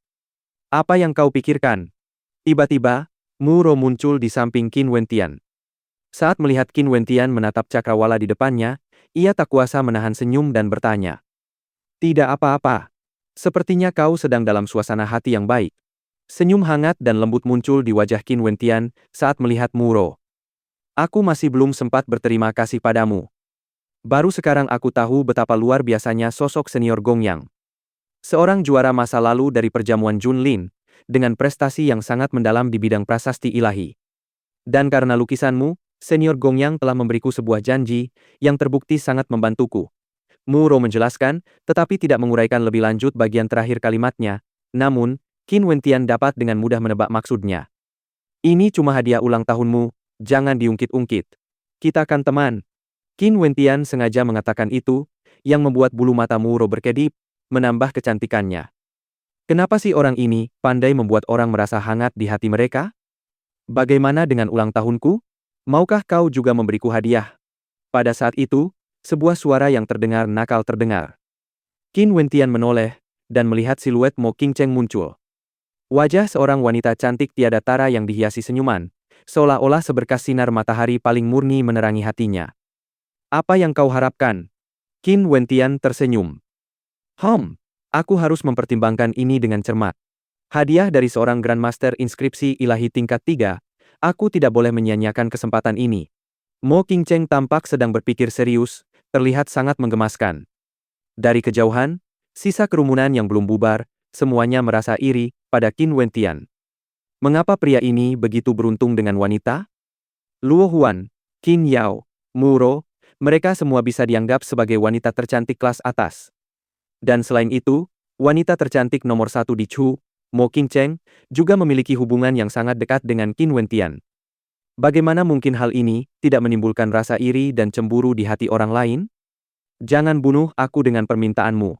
Apa yang kau pikirkan? Tiba-tiba, Mu Ro muncul di samping Qin Wentian. Saat melihat Qin Wentian menatap cakrawala di depannya, ia tak kuasa menahan senyum dan bertanya. Tidak apa-apa. Sepertinya kau sedang dalam suasana hati yang baik. Senyum hangat dan lembut muncul di wajah Qin Wentian saat melihat Mu Ro. Aku masih belum sempat berterima kasih padamu. Baru sekarang aku tahu betapa luar biasanya sosok senior Gong Yang. Seorang juara masa lalu dari perjamuan Junlin, dengan prestasi yang sangat mendalam di bidang prasasti ilahi. Dan karena lukisanmu, senior Gong Yang telah memberiku sebuah janji yang terbukti sangat membantuku. Mu Ro menjelaskan, tetapi tidak menguraikan lebih lanjut bagian terakhir kalimatnya. Namun, Qin Wentian dapat dengan mudah menebak maksudnya. Ini cuma hadiah ulang tahunmu, jangan diungkit-ungkit. Kita kan teman. Qin Wentian sengaja mengatakan itu, yang membuat bulu mata Mu Ro berkedip, menambah kecantikannya. Kenapa sih orang ini pandai membuat orang merasa hangat di hati mereka? Bagaimana dengan ulang tahunku? Maukah kau juga memberiku hadiah? Pada saat itu, sebuah suara yang terdengar nakal terdengar. Qin Wentian menoleh, dan melihat siluet Mo Qingcheng muncul. Wajah seorang wanita cantik tiada tara yang dihiasi senyuman, seolah-olah seberkas sinar matahari paling murni menerangi hatinya. Apa yang kau harapkan? Qin Wentian tersenyum. Aku harus mempertimbangkan ini dengan cermat. Hadiah dari seorang Grandmaster inskripsi ilahi tingkat 3, aku tidak boleh menyia-nyiakan kesempatan ini. Mo Qingcheng tampak sedang berpikir serius, terlihat sangat menggemaskan. Dari kejauhan, sisa kerumunan yang belum bubar, semuanya merasa iri pada Qin Wentian. Mengapa pria ini begitu beruntung dengan wanita? Luo Huan, Qin Yao, Mu Ro, mereka semua bisa dianggap sebagai wanita tercantik kelas atas. Dan selain itu, wanita tercantik nomor 1 di Chu, Mo Qingcheng, juga memiliki hubungan yang sangat dekat dengan Qin Wentian. Bagaimana mungkin hal ini tidak menimbulkan rasa iri dan cemburu di hati orang lain? Jangan bunuh aku dengan permintaanmu.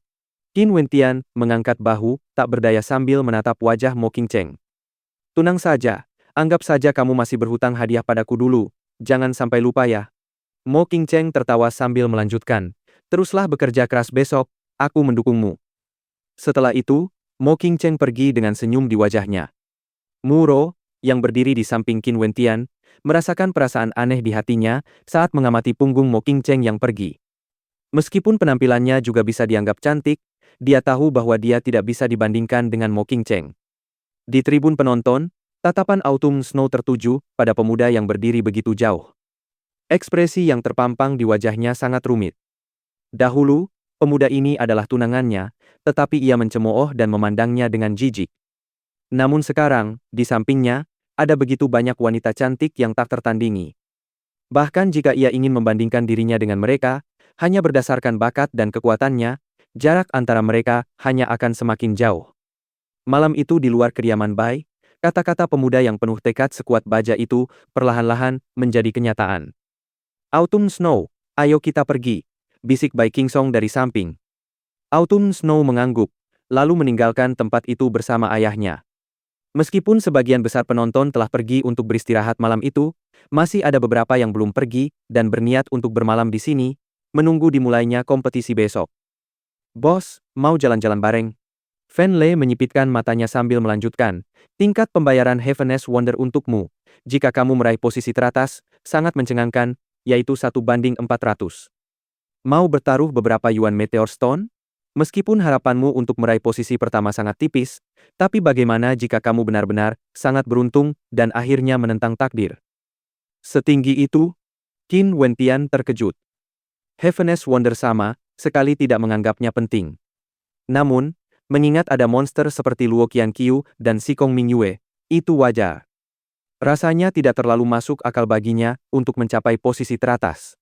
Qin Wentian mengangkat bahu, tak berdaya sambil menatap wajah Mo Qingcheng. Tenang saja, anggap saja kamu masih berhutang hadiah padaku dulu, jangan sampai lupa ya. Mo Qingcheng tertawa sambil melanjutkan, teruslah bekerja keras besok, aku mendukungmu. Setelah itu, Mo Qingcheng pergi dengan senyum di wajahnya. Mu Ro, yang berdiri di samping Qin Wentian, merasakan perasaan aneh di hatinya saat mengamati punggung Mo Qingcheng yang pergi. Meskipun penampilannya juga bisa dianggap cantik, dia tahu bahwa dia tidak bisa dibandingkan dengan Mo Qingcheng. Di tribun penonton, tatapan Autumn Snow tertuju pada pemuda yang berdiri begitu jauh. Ekspresi yang terpampang di wajahnya sangat rumit. Dahulu, pemuda ini adalah tunangannya, tetapi ia mencemooh dan memandangnya dengan jijik. Namun sekarang, di sampingnya, ada begitu banyak wanita cantik yang tak tertandingi. Bahkan jika ia ingin membandingkan dirinya dengan mereka, hanya berdasarkan bakat dan kekuatannya, jarak antara mereka hanya akan semakin jauh. Malam itu di luar kediaman Bai, kata-kata pemuda yang penuh tekad sekuat baja itu perlahan-lahan menjadi kenyataan. Autumn Snow, ayo kita pergi, bisik Bai Qingsong dari samping. Autumn Snow mengangguk, lalu meninggalkan tempat itu bersama ayahnya. Meskipun sebagian besar penonton telah pergi untuk beristirahat malam itu, masih ada beberapa yang belum pergi dan berniat untuk bermalam di sini, menunggu dimulainya kompetisi besok. Bos, mau jalan-jalan bareng? Fan Lei menyipitkan matanya sambil melanjutkan, tingkat pembayaran Heaven's Wonder untukmu, jika kamu meraih posisi teratas, sangat mencengangkan, yaitu 1:400. Mau bertaruh beberapa Yuan Meteor Stone? Meskipun harapanmu untuk meraih posisi pertama sangat tipis, tapi bagaimana jika kamu benar-benar sangat beruntung dan akhirnya menentang takdir? Setinggi itu? Qin Wentian terkejut. Heaven's Wonder sama sekali tidak menganggapnya penting. Namun, mengingat ada monster seperti Luo Qianqiu dan Shikong Mingyue, itu wajar. Rasanya tidak terlalu masuk akal baginya untuk mencapai posisi teratas.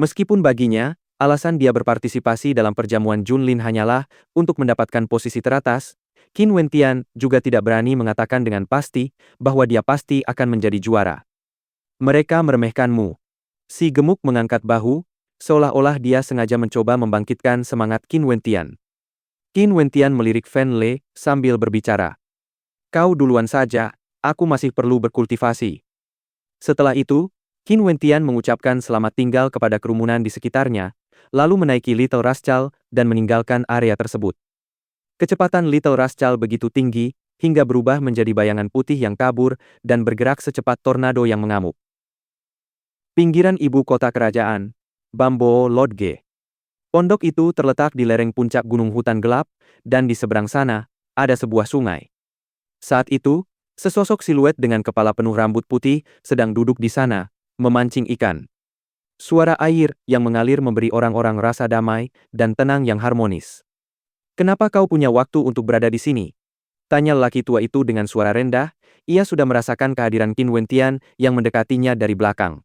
Meskipun baginya, alasan dia berpartisipasi dalam perjamuan Junlin hanyalah untuk mendapatkan posisi teratas, Qin Wentian juga tidak berani mengatakan dengan pasti bahwa dia pasti akan menjadi juara. Mereka meremehkanmu. Si gemuk mengangkat bahu, seolah-olah dia sengaja mencoba membangkitkan semangat Qin Wentian. Qin Wentian melirik Fan Lei sambil berbicara. Kau duluan saja, aku masih perlu berkultivasi. Setelah itu, Qin Wentian mengucapkan selamat tinggal kepada kerumunan di sekitarnya, lalu menaiki Little Rascal dan meninggalkan area tersebut. Kecepatan Little Rascal begitu tinggi, hingga berubah menjadi bayangan putih yang kabur dan bergerak secepat tornado yang mengamuk. Pinggiran ibu kota kerajaan, Bambo Lodge. Pondok itu terletak di lereng puncak gunung hutan gelap, dan di seberang sana, ada sebuah sungai. Saat itu, sesosok siluet dengan kepala penuh rambut putih sedang duduk di sana, memancing ikan. Suara air yang mengalir memberi orang-orang rasa damai dan tenang yang harmonis. Kenapa kau punya waktu untuk berada di sini? Tanya lelaki tua itu dengan suara rendah, ia sudah merasakan kehadiran Qin Wentian yang mendekatinya dari belakang.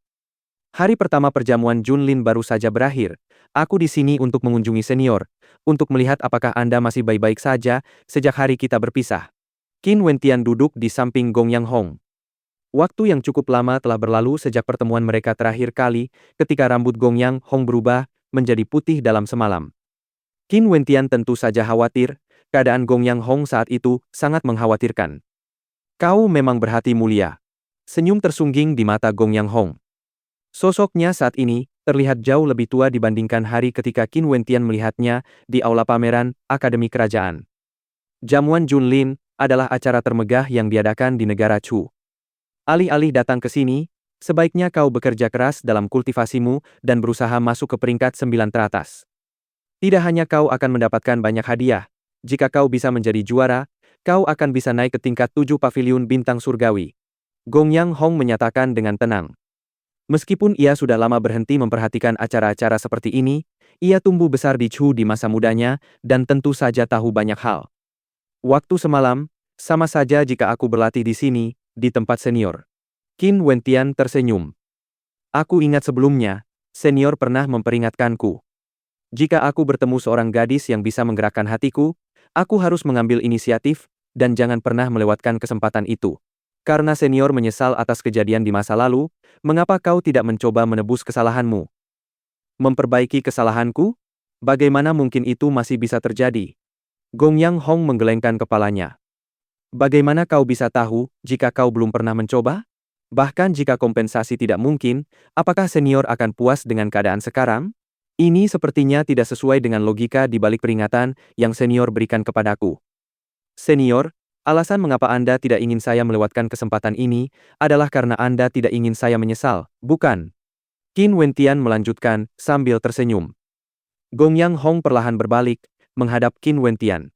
Hari pertama perjamuan Junlin baru saja berakhir. Aku di sini untuk mengunjungi senior, untuk melihat apakah Anda masih baik-baik saja sejak hari kita berpisah. Qin Wentian duduk di samping Gong Yang Hong. Waktu yang cukup lama telah berlalu sejak pertemuan mereka terakhir kali, ketika rambut Gong Yang Hong berubah menjadi putih dalam semalam. Qin Wentian tentu saja khawatir, keadaan Gong Yang Hong saat itu sangat mengkhawatirkan. Kau memang berhati mulia. Senyum tersungging di mata Gong Yang Hong. Sosoknya saat ini terlihat jauh lebih tua dibandingkan hari ketika Qin Wentian melihatnya di aula pameran Akademi Kerajaan. Jamuan Junlin adalah acara termegah yang diadakan di negara Chu. Alih-alih datang ke sini, sebaiknya kau bekerja keras dalam kultivasimu dan berusaha masuk ke peringkat 9 teratas. Tidak hanya kau akan mendapatkan banyak hadiah, jika kau bisa menjadi juara, kau akan bisa naik ke tingkat 7 paviliun bintang surgawi. Gong Yang Hong menyatakan dengan tenang. Meskipun ia sudah lama berhenti memperhatikan acara-acara seperti ini, ia tumbuh besar di Chu di masa mudanya dan tentu saja tahu banyak hal. Waktu semalam, sama saja jika aku berlatih di sini, di tempat senior. Qin Wentian tersenyum. Aku ingat sebelumnya, senior pernah memperingatkanku. Jika aku bertemu seorang gadis yang bisa menggerakkan hatiku, aku harus mengambil inisiatif, dan jangan pernah melewatkan kesempatan itu. Karena senior menyesal atas kejadian di masa lalu, mengapa kau tidak mencoba menebus kesalahanmu? Memperbaiki kesalahanku? Bagaimana mungkin itu masih bisa terjadi? Gong Yang Hong menggelengkan kepalanya. Bagaimana kau bisa tahu jika kau belum pernah mencoba? Bahkan jika kompensasi tidak mungkin, apakah senior akan puas dengan keadaan sekarang? Ini sepertinya tidak sesuai dengan logika di balik peringatan yang senior berikan kepadaku. Senior, Alasan mengapa Anda tidak ingin saya melewatkan kesempatan ini adalah karena Anda tidak ingin saya menyesal, bukan? Qin Wentian melanjutkan sambil tersenyum. Gong Yang Hong perlahan berbalik, menghadap Qin Wentian.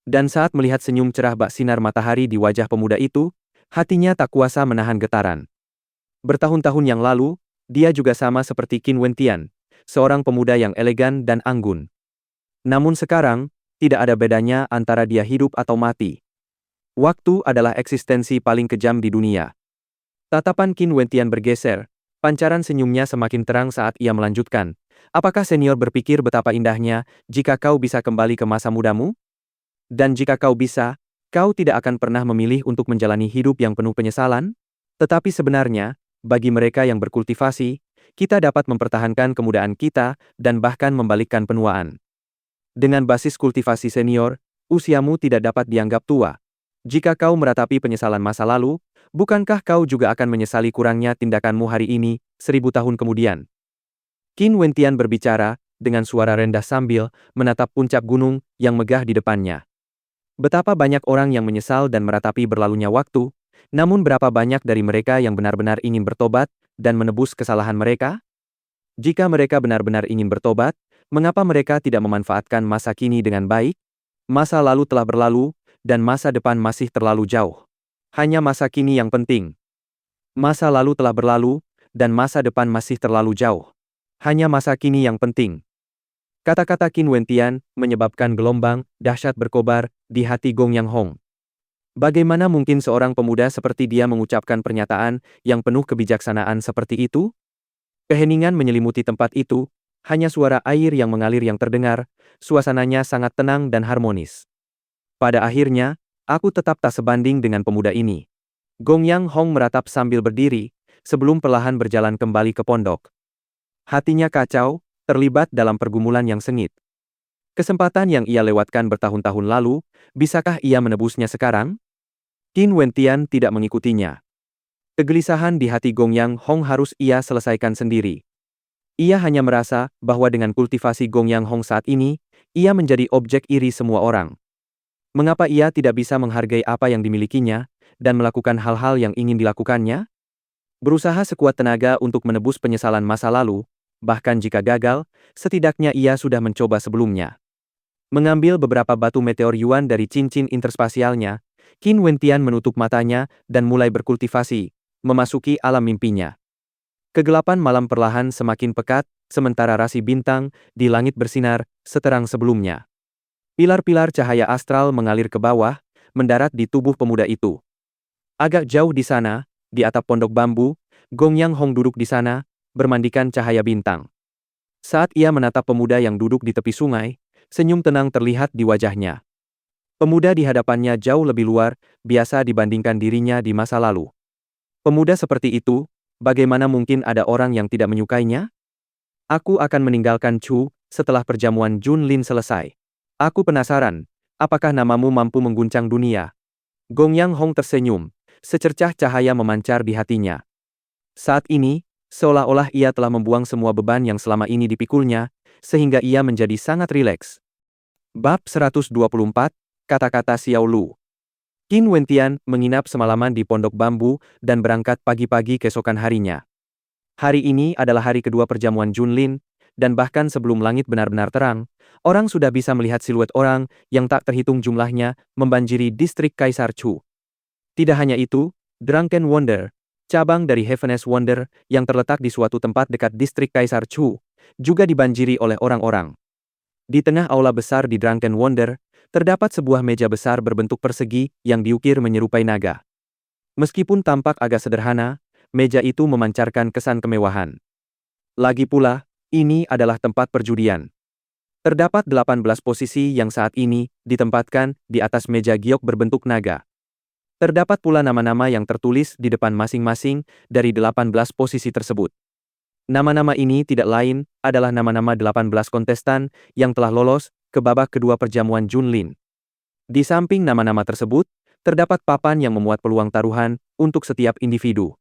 Dan saat melihat senyum cerah bak sinar matahari di wajah pemuda itu, hatinya tak kuasa menahan getaran. Bertahun-tahun yang lalu, dia juga sama seperti Qin Wentian, seorang pemuda yang elegan dan anggun. Namun sekarang, tidak ada bedanya antara dia hidup atau mati. Waktu adalah eksistensi paling kejam di dunia. Tatapan Qin Wentian bergeser, pancaran senyumnya semakin terang saat ia melanjutkan. Apakah senior berpikir betapa indahnya jika kau bisa kembali ke masa mudamu? Dan jika kau bisa, kau tidak akan pernah memilih untuk menjalani hidup yang penuh penyesalan? Tetapi sebenarnya, bagi mereka yang berkultivasi, kita dapat mempertahankan kemudaan kita dan bahkan membalikkan penuaan. Dengan basis kultivasi senior, usiamu tidak dapat dianggap tua. Jika kau meratapi penyesalan masa lalu, bukankah kau juga akan menyesali kurangnya tindakanmu hari ini, 1000 tahun kemudian? Qin Wentian berbicara, dengan suara rendah sambil menatap puncak gunung yang megah di depannya. Betapa banyak orang yang menyesal dan meratapi berlalunya waktu, namun berapa banyak dari mereka yang benar-benar ingin bertobat dan menebus kesalahan mereka? Jika mereka benar-benar ingin bertobat, mengapa mereka tidak memanfaatkan masa kini dengan baik? Masa lalu telah berlalu, dan masa depan masih terlalu jauh. Hanya masa kini yang penting. Masa lalu telah berlalu, dan masa depan masih terlalu jauh. Hanya masa kini yang penting. Kata-kata Qin Wentian menyebabkan gelombang dahsyat berkobar di hati Gong Yang Hong. Bagaimana mungkin seorang pemuda seperti dia mengucapkan pernyataan yang penuh kebijaksanaan seperti itu? Keheningan menyelimuti tempat itu, hanya suara air yang mengalir yang terdengar, suasananya sangat tenang dan harmonis. Pada akhirnya, aku tetap tak sebanding dengan pemuda ini. Gong Yang Hong meratap sambil berdiri, sebelum perlahan berjalan kembali ke pondok. Hatinya kacau, terlibat dalam pergumulan yang sengit. Kesempatan yang ia lewatkan bertahun-tahun lalu, bisakah ia menebusnya sekarang? Qin Wentian tidak mengikutinya. Kegelisahan di hati Gong Yang Hong harus ia selesaikan sendiri. Ia hanya merasa bahwa dengan kultivasi Gong Yang Hong saat ini, ia menjadi objek iri semua orang. Mengapa ia tidak bisa menghargai apa yang dimilikinya, dan melakukan hal-hal yang ingin dilakukannya? Berusaha sekuat tenaga untuk menebus penyesalan masa lalu, bahkan jika gagal, setidaknya ia sudah mencoba sebelumnya. Mengambil beberapa batu meteor Yuan dari cincin interspasialnya, Qin Wentian menutup matanya dan mulai berkultivasi, memasuki alam mimpinya. Kegelapan malam perlahan semakin pekat, sementara rasi bintang di langit bersinar seterang sebelumnya. Pilar-pilar cahaya astral mengalir ke bawah, mendarat di tubuh pemuda itu. Agak jauh di sana, di atap pondok bambu, Gong Yang Hong duduk di sana, bermandikan cahaya bintang. Saat ia menatap pemuda yang duduk di tepi sungai, senyum tenang terlihat di wajahnya. Pemuda di hadapannya jauh lebih luar biasa dibandingkan dirinya di masa lalu. Pemuda seperti itu, bagaimana mungkin ada orang yang tidak menyukainya? Aku akan meninggalkan Chu setelah perjamuan Junlin selesai. Aku penasaran, apakah namamu mampu mengguncang dunia? Gong Yang Hong tersenyum, secercah cahaya memancar di hatinya. Saat ini, seolah-olah ia telah membuang semua beban yang selama ini dipikulnya, sehingga ia menjadi sangat rileks. Bab 124, Kata-kata Xiao Lu. Qin Wentian menginap semalaman di pondok bambu dan berangkat pagi-pagi keesokan harinya. Hari ini adalah hari kedua perjamuan Junlin, dan bahkan sebelum langit benar-benar terang, orang sudah bisa melihat siluet orang yang tak terhitung jumlahnya membanjiri distrik Kaisar Chu. Tidak hanya itu, Drunken Wonder, cabang dari Heaven's Wonder yang terletak di suatu tempat dekat distrik Kaisar Chu, juga dibanjiri oleh orang-orang. Di tengah aula besar di Drunken Wonder, terdapat sebuah meja besar berbentuk persegi yang diukir menyerupai naga. Meskipun tampak agak sederhana, meja itu memancarkan kesan kemewahan. Lagi pula, ini adalah tempat perjudian. Terdapat 18 posisi yang saat ini ditempatkan di atas meja giok berbentuk naga. Terdapat pula nama-nama yang tertulis di depan masing-masing dari 18 posisi tersebut. Nama-nama ini tidak lain adalah nama-nama 18 kontestan yang telah lolos ke babak kedua perjamuan Junlin. Di samping nama-nama tersebut, terdapat papan yang memuat peluang taruhan untuk setiap individu.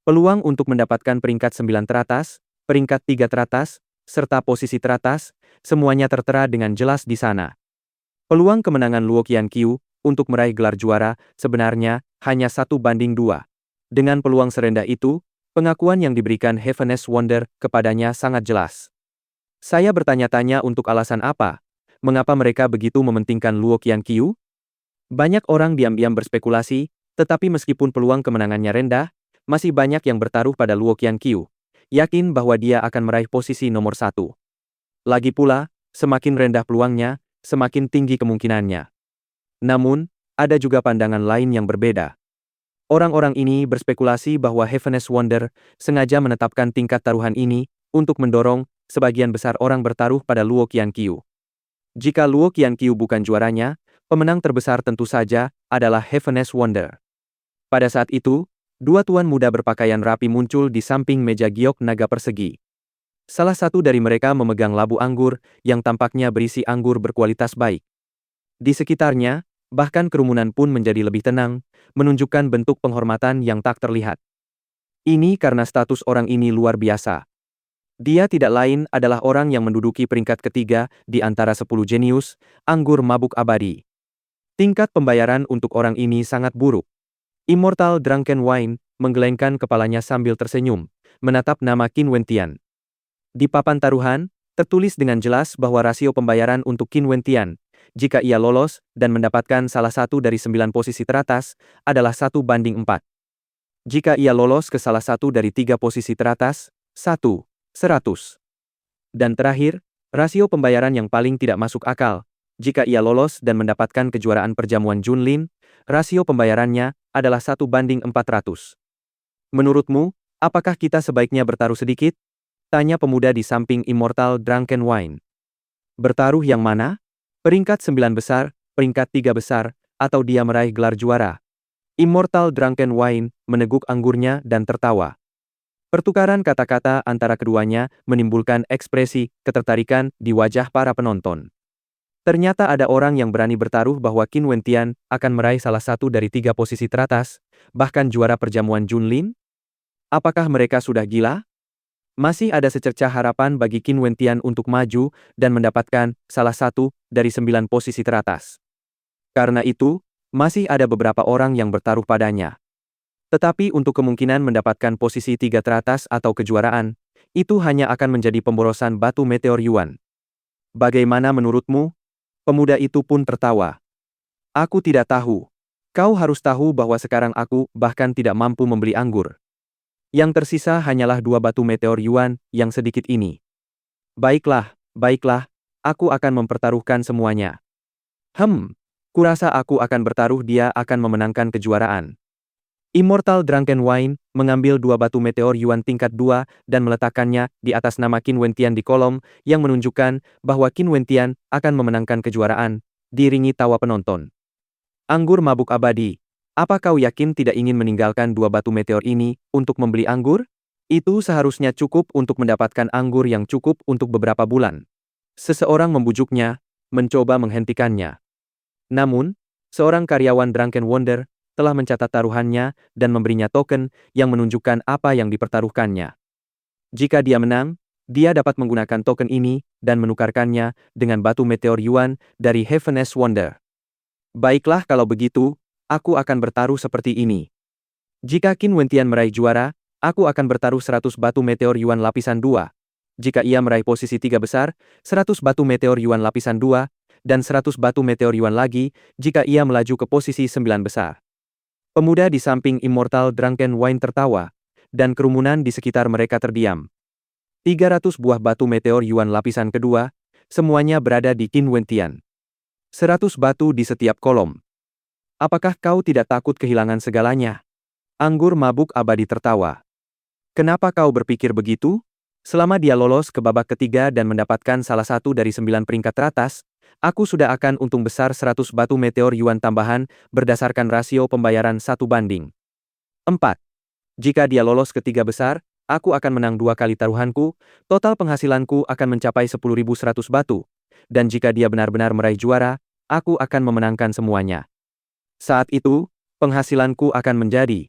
Peluang untuk mendapatkan peringkat 9 teratas, peringkat 3 teratas, serta posisi teratas, semuanya tertera dengan jelas di sana. Peluang kemenangan Luo Qianqiu untuk meraih gelar juara sebenarnya hanya 1:2. Dengan peluang serendah itu, pengakuan yang diberikan Heaven's Wonder kepadanya sangat jelas. Saya bertanya-tanya untuk alasan apa. Mengapa mereka begitu mementingkan Luo Qianqiu? Banyak orang diam-diam berspekulasi, tetapi meskipun peluang kemenangannya rendah, masih banyak yang bertaruh pada Luo Qianqiu, yakin bahwa dia akan meraih posisi nomor 1. Lagi pula, semakin rendah peluangnya, semakin tinggi kemungkinannya. Namun, ada juga pandangan lain yang berbeda. Orang-orang ini berspekulasi bahwa Heaven's Wonder sengaja menetapkan tingkat taruhan ini untuk mendorong sebagian besar orang bertaruh pada Luo Qianqiu. Jika Luo Qianqiu bukan juaranya, pemenang terbesar tentu saja adalah Heaven's Wonder. Pada saat itu, dua tuan muda berpakaian rapi muncul di samping meja giok naga persegi. Salah satu dari mereka memegang labu anggur yang tampaknya berisi anggur berkualitas baik. Di sekitarnya, bahkan kerumunan pun menjadi lebih tenang, menunjukkan bentuk penghormatan yang tak terlihat. Ini karena status orang ini luar biasa. Dia tidak lain adalah orang yang menduduki peringkat ketiga di antara 10 jenius anggur mabuk abadi. Tingkat pembayaran untuk orang ini sangat buruk. Immortal Drunken Wine menggelengkan kepalanya sambil tersenyum, menatap nama Qin Wentian. Di papan taruhan, tertulis dengan jelas bahwa rasio pembayaran untuk Qin Wentian, jika ia lolos dan mendapatkan salah satu dari 9 posisi teratas, adalah 1:4. Jika ia lolos ke salah satu dari 3 posisi teratas, 1:100. Dan terakhir, rasio pembayaran yang paling tidak masuk akal, jika ia lolos dan mendapatkan kejuaraan perjamuan Junlin, rasio pembayarannya adalah 1:400. Menurutmu, apakah kita sebaiknya bertaruh sedikit? Tanya pemuda di samping Immortal Drunken Wine. Bertaruh yang mana? Peringkat 9 besar, peringkat 3 besar, atau dia meraih gelar juara? Immortal Drunken Wine meneguk anggurnya dan tertawa. Pertukaran kata-kata antara keduanya menimbulkan ekspresi ketertarikan di wajah para penonton. Ternyata ada orang yang berani bertaruh bahwa Qin Wentian akan meraih salah satu dari 3 posisi teratas, bahkan juara perjamuan Junlin? Apakah mereka sudah gila? Masih ada secercah harapan bagi Qin Wentian untuk maju dan mendapatkan salah satu dari 9 posisi teratas. Karena itu, masih ada beberapa orang yang bertaruh padanya. Tetapi untuk kemungkinan mendapatkan posisi 3 teratas atau kejuaraan, itu hanya akan menjadi pemborosan batu meteor Yuan. Bagaimana menurutmu? Pemuda itu pun tertawa. Aku tidak tahu. Kau harus tahu bahwa sekarang aku bahkan tidak mampu membeli anggur. Yang tersisa hanyalah 2 batu meteor Yuan yang sedikit ini. Baiklah, aku akan mempertaruhkan semuanya. Kurasa aku akan bertaruh dia akan memenangkan kejuaraan. Immortal Drunken Wine mengambil 2 batu meteor Yuan tingkat 2 dan meletakkannya di atas nama Qin Wentian di kolom yang menunjukkan bahwa Qin Wentian akan memenangkan kejuaraan, diiringi tawa penonton. Anggur mabuk abadi. Apa kau yakin tidak ingin meninggalkan 2 batu meteor ini untuk membeli anggur? Itu seharusnya cukup untuk mendapatkan anggur yang cukup untuk beberapa bulan. Seseorang membujuknya, mencoba menghentikannya. Namun, seorang karyawan Drunken Wonder telah mencatat taruhannya dan memberinya token yang menunjukkan apa yang dipertaruhkannya. Jika dia menang, dia dapat menggunakan token ini dan menukarkannya dengan batu meteor Yuan dari Heaven's Wonder. Baiklah kalau begitu, aku akan bertaruh seperti ini. Jika Qin Wentian meraih juara, aku akan bertaruh 100 batu meteor Yuan lapisan 2. Jika ia meraih posisi 3 besar, 100 batu meteor Yuan lapisan 2, dan 100 batu meteor Yuan lagi jika ia melaju ke posisi 9 besar. Pemuda di samping Immortal Drunken Wine tertawa, dan kerumunan di sekitar mereka terdiam. 300 buah batu meteor Yuan lapisan kedua, semuanya berada di Qin Wentian. 100 batu di setiap kolom. Apakah kau tidak takut kehilangan segalanya? Anggur mabuk abadi tertawa. Kenapa kau berpikir begitu? Selama dia lolos ke babak ketiga dan mendapatkan salah satu dari 9 peringkat teratas, aku sudah akan untung besar 100 batu meteor Yuan tambahan berdasarkan rasio pembayaran 1:4. Jika dia lolos ke 3 besar, aku akan menang 2 kali taruhanku, total penghasilanku akan mencapai 10.100 batu. Dan jika dia benar-benar meraih juara, aku akan memenangkan semuanya. Saat itu, penghasilanku akan menjadi.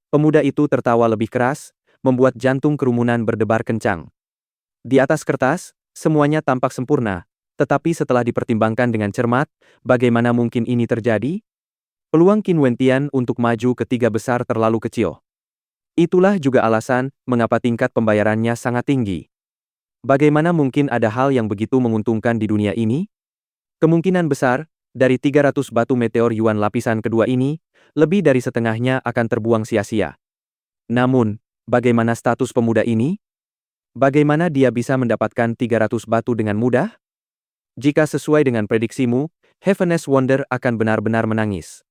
Pemuda itu tertawa lebih keras, membuat jantung kerumunan berdebar kencang. Di atas kertas, semuanya tampak sempurna, tetapi setelah dipertimbangkan dengan cermat, bagaimana mungkin ini terjadi? Peluang Qin Wentian untuk maju ke tiga besar terlalu kecil. Itulah juga alasan mengapa tingkat pembayarannya sangat tinggi. Bagaimana mungkin ada hal yang begitu menguntungkan di dunia ini? Kemungkinan besar, dari 300 batu meteor Yuan lapisan kedua ini, lebih dari setengahnya akan terbuang sia-sia. Namun, bagaimana status pemuda ini? Bagaimana dia bisa mendapatkan 300 batu dengan mudah? Jika sesuai dengan prediksimu, Heaven's Wonder akan benar-benar menangis.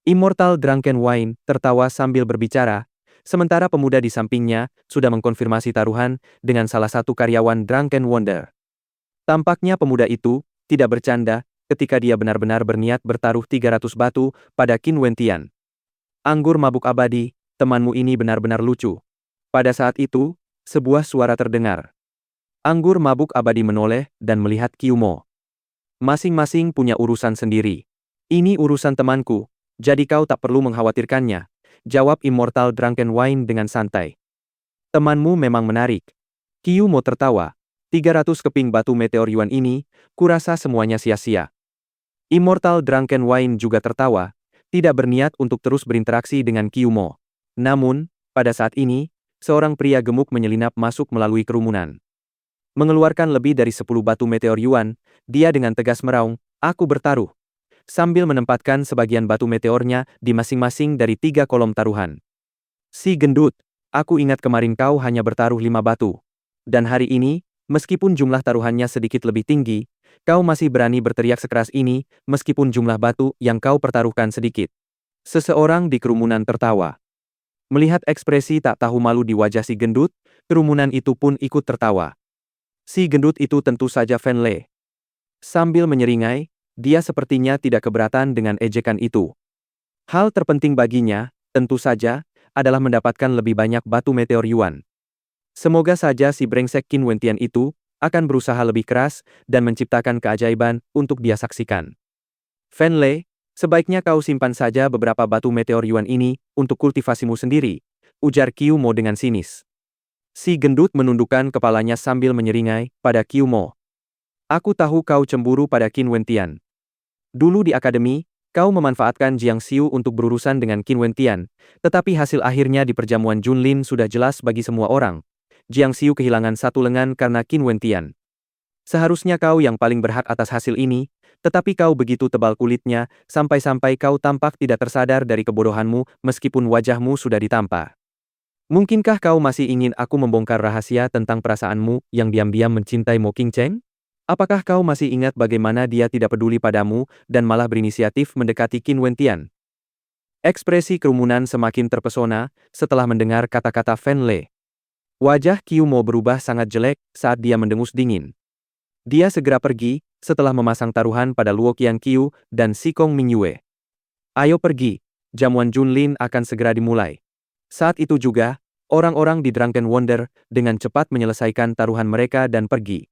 Immortal Drunken Wine tertawa sambil berbicara, sementara pemuda di sampingnya sudah mengkonfirmasi taruhan dengan salah satu karyawan Drunken Wonder. Tampaknya pemuda itu tidak bercanda ketika dia benar-benar berniat bertaruh 300 batu pada Qin Wentian. Anggur mabuk abadi, temanmu ini benar-benar lucu. Pada saat itu, sebuah suara terdengar. Anggur mabuk abadi menoleh dan melihat Kyumo. Masing-masing punya urusan sendiri. Ini urusan temanku, jadi kau tak perlu mengkhawatirkannya, jawab Immortal Drunken Wine dengan santai. Temanmu memang menarik. Kyumo tertawa. 300 keping batu meteor Yuan ini, kurasa semuanya sia-sia. Immortal Drunken Wine juga tertawa, tidak berniat untuk terus berinteraksi dengan Kyumo. Namun, pada saat ini, seorang pria gemuk menyelinap masuk melalui kerumunan. Mengeluarkan lebih dari 10 batu meteor Yuan, dia dengan tegas meraung, "Aku bertaruh." Sambil menempatkan sebagian batu meteornya di masing-masing dari 3 kolom taruhan. Si gendut, aku ingat kemarin kau hanya bertaruh 5 batu. Dan hari ini, meskipun jumlah taruhannya sedikit lebih tinggi, kau masih berani berteriak sekeras ini, meskipun jumlah batu yang kau pertaruhkan sedikit. Seseorang di kerumunan tertawa. Melihat ekspresi tak tahu malu di wajah si gendut, kerumunan itu pun ikut tertawa. Si gendut itu tentu saja Fan Lei. Sambil menyeringai, dia sepertinya tidak keberatan dengan ejekan itu. Hal terpenting baginya, tentu saja, adalah mendapatkan lebih banyak batu meteor Yuan. Semoga saja si brengsek Qin Wentian itu akan berusaha lebih keras dan menciptakan keajaiban untuk dia saksikan. Fan Lei, sebaiknya kau simpan saja beberapa batu meteor Yuan ini untuk kultivasimu sendiri, ujar Kyumo dengan sinis. Si gendut menundukkan kepalanya sambil menyeringai pada Kyumo. Aku tahu kau cemburu pada Qin Wentian. Dulu di akademi, kau memanfaatkan Jiang Xiu untuk berurusan dengan Qin Wentian, tetapi hasil akhirnya di perjamuan Junlin sudah jelas bagi semua orang. Jiang Xiu kehilangan satu lengan karena Qin Wentian. Seharusnya kau yang paling berhak atas hasil ini, tetapi kau begitu tebal kulitnya, sampai-sampai kau tampak tidak tersadar dari kebodohanmu meskipun wajahmu sudah ditampa. Mungkinkah kau masih ingin aku membongkar rahasia tentang perasaanmu yang diam-diam mencintai Mo Qingcheng? Apakah kau masih ingat bagaimana dia tidak peduli padamu dan malah berinisiatif mendekati Qin Wentian? Ekspresi kerumunan semakin terpesona setelah mendengar kata-kata Fan Lei. Wajah Kyumo berubah sangat jelek saat dia mendengus dingin. Dia segera pergi setelah memasang taruhan pada Luo Qianqiu dan Shikong Mingyue. Ayo pergi, jamuan Junlin akan segera dimulai. Saat itu juga, orang-orang di Drunken Wonder dengan cepat menyelesaikan taruhan mereka dan pergi.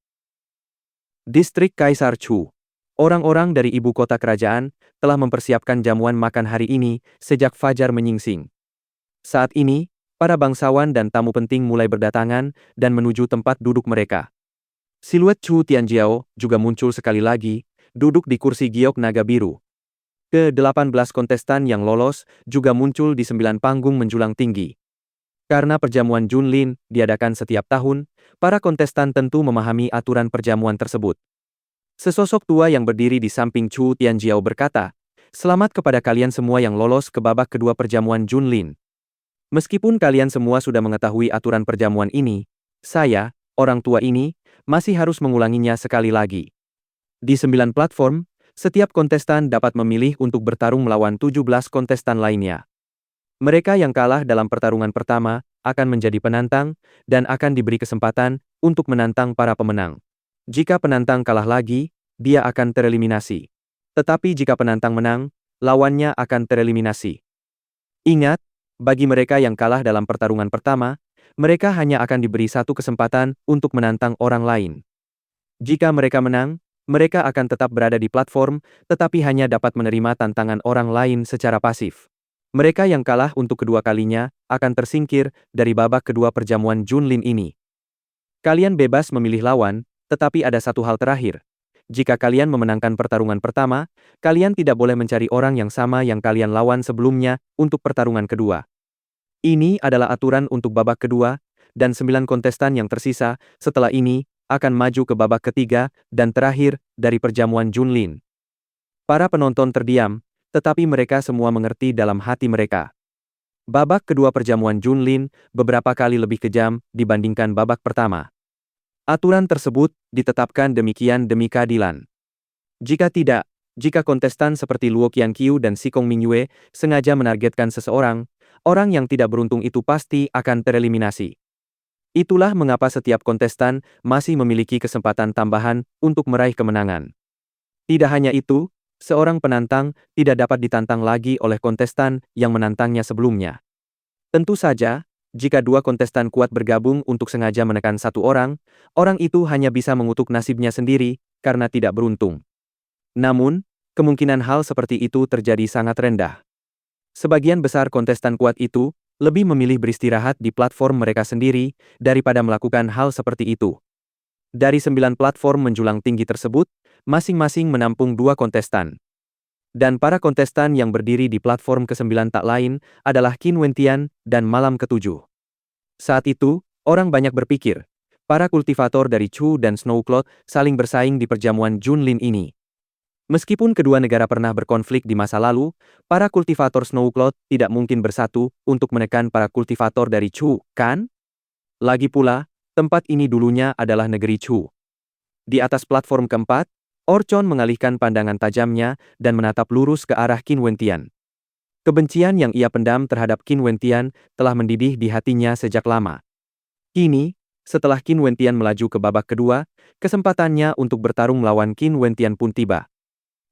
Distrik Kaisar Chu. Orang-orang dari ibu kota kerajaan telah mempersiapkan jamuan makan hari ini sejak fajar menyingsing. Saat ini, para bangsawan dan tamu penting mulai berdatangan dan menuju tempat duduk mereka. Siluet Chu Tianjiao juga muncul sekali lagi, duduk di kursi giok naga biru. Ke-18 kontestan yang lolos juga muncul di 9 panggung menjulang tinggi. Karena perjamuan Junlin diadakan setiap tahun, para kontestan tentu memahami aturan perjamuan tersebut. Sesosok tua yang berdiri di samping Chu Tianjiao berkata, "Selamat kepada kalian semua yang lolos ke babak kedua perjamuan Junlin. Meskipun kalian semua sudah mengetahui aturan perjamuan ini, saya, orang tua ini, masih harus mengulanginya sekali lagi." Di 9 platform, setiap kontestan dapat memilih untuk bertarung melawan 17 kontestan lainnya. Mereka yang kalah dalam pertarungan pertama akan menjadi penantang dan akan diberi kesempatan untuk menantang para pemenang. Jika penantang kalah lagi, dia akan tereliminasi. Tetapi jika penantang menang, lawannya akan tereliminasi. Ingat, bagi mereka yang kalah dalam pertarungan pertama, mereka hanya akan diberi satu kesempatan untuk menantang orang lain. Jika mereka menang, mereka akan tetap berada di platform, tetapi hanya dapat menerima tantangan orang lain secara pasif. Mereka yang kalah untuk kedua kalinya akan tersingkir dari babak kedua perjamuan Junlin ini. Kalian bebas memilih lawan, tetapi ada satu hal terakhir. jika kalian memenangkan pertarungan pertama, kalian tidak boleh mencari orang yang sama yang kalian lawan sebelumnya untuk pertarungan kedua. Ini adalah aturan untuk babak kedua, dan 9 kontestan yang tersisa setelah ini akan maju ke babak ketiga dan terakhir dari perjamuan Junlin. Para penonton terdiam, tetapi mereka semua mengerti dalam hati mereka. Babak kedua perjamuan Junlin beberapa kali lebih kejam dibandingkan babak pertama. Aturan tersebut ditetapkan demikian demi keadilan. Jika tidak, jika kontestan seperti Luo Qianqiu dan Shikong Mingyue sengaja menargetkan seseorang, orang yang tidak beruntung itu pasti akan tereliminasi. Itulah mengapa setiap kontestan masih memiliki kesempatan tambahan untuk meraih kemenangan. Tidak hanya itu, seorang penantang tidak dapat ditantang lagi oleh kontestan yang menantangnya sebelumnya. Tentu saja, jika dua kontestan kuat bergabung untuk sengaja menekan satu orang, orang itu hanya bisa mengutuk nasibnya sendiri karena tidak beruntung. Namun, kemungkinan hal seperti itu terjadi sangat rendah. Sebagian besar kontestan kuat itu lebih memilih beristirahat di platform mereka sendiri daripada melakukan hal seperti itu. Dari 9 platform menjulang tinggi tersebut, masing-masing menampung 2 kontestan. Dan para kontestan yang berdiri di platform ke-9 tak lain adalah Qin Wentian dan Malam ke-7. Saat itu, orang banyak berpikir, para kultivator dari Chu dan Snowcloud saling bersaing di perjamuan Junlin ini. Meskipun kedua negara pernah berkonflik di masa lalu, para kultivator Snowcloud tidak mungkin bersatu untuk menekan para kultivator dari Chu, kan? Lagi pula, tempat ini dulunya adalah negeri Chu. Di atas platform keempat, Orchon mengalihkan pandangan tajamnya dan menatap lurus ke arah Qin Wentian. Kebencian yang ia pendam terhadap Qin Wentian telah mendidih di hatinya sejak lama. Kini, setelah Qin Wentian melaju ke babak kedua, kesempatannya untuk bertarung melawan Qin Wentian pun tiba.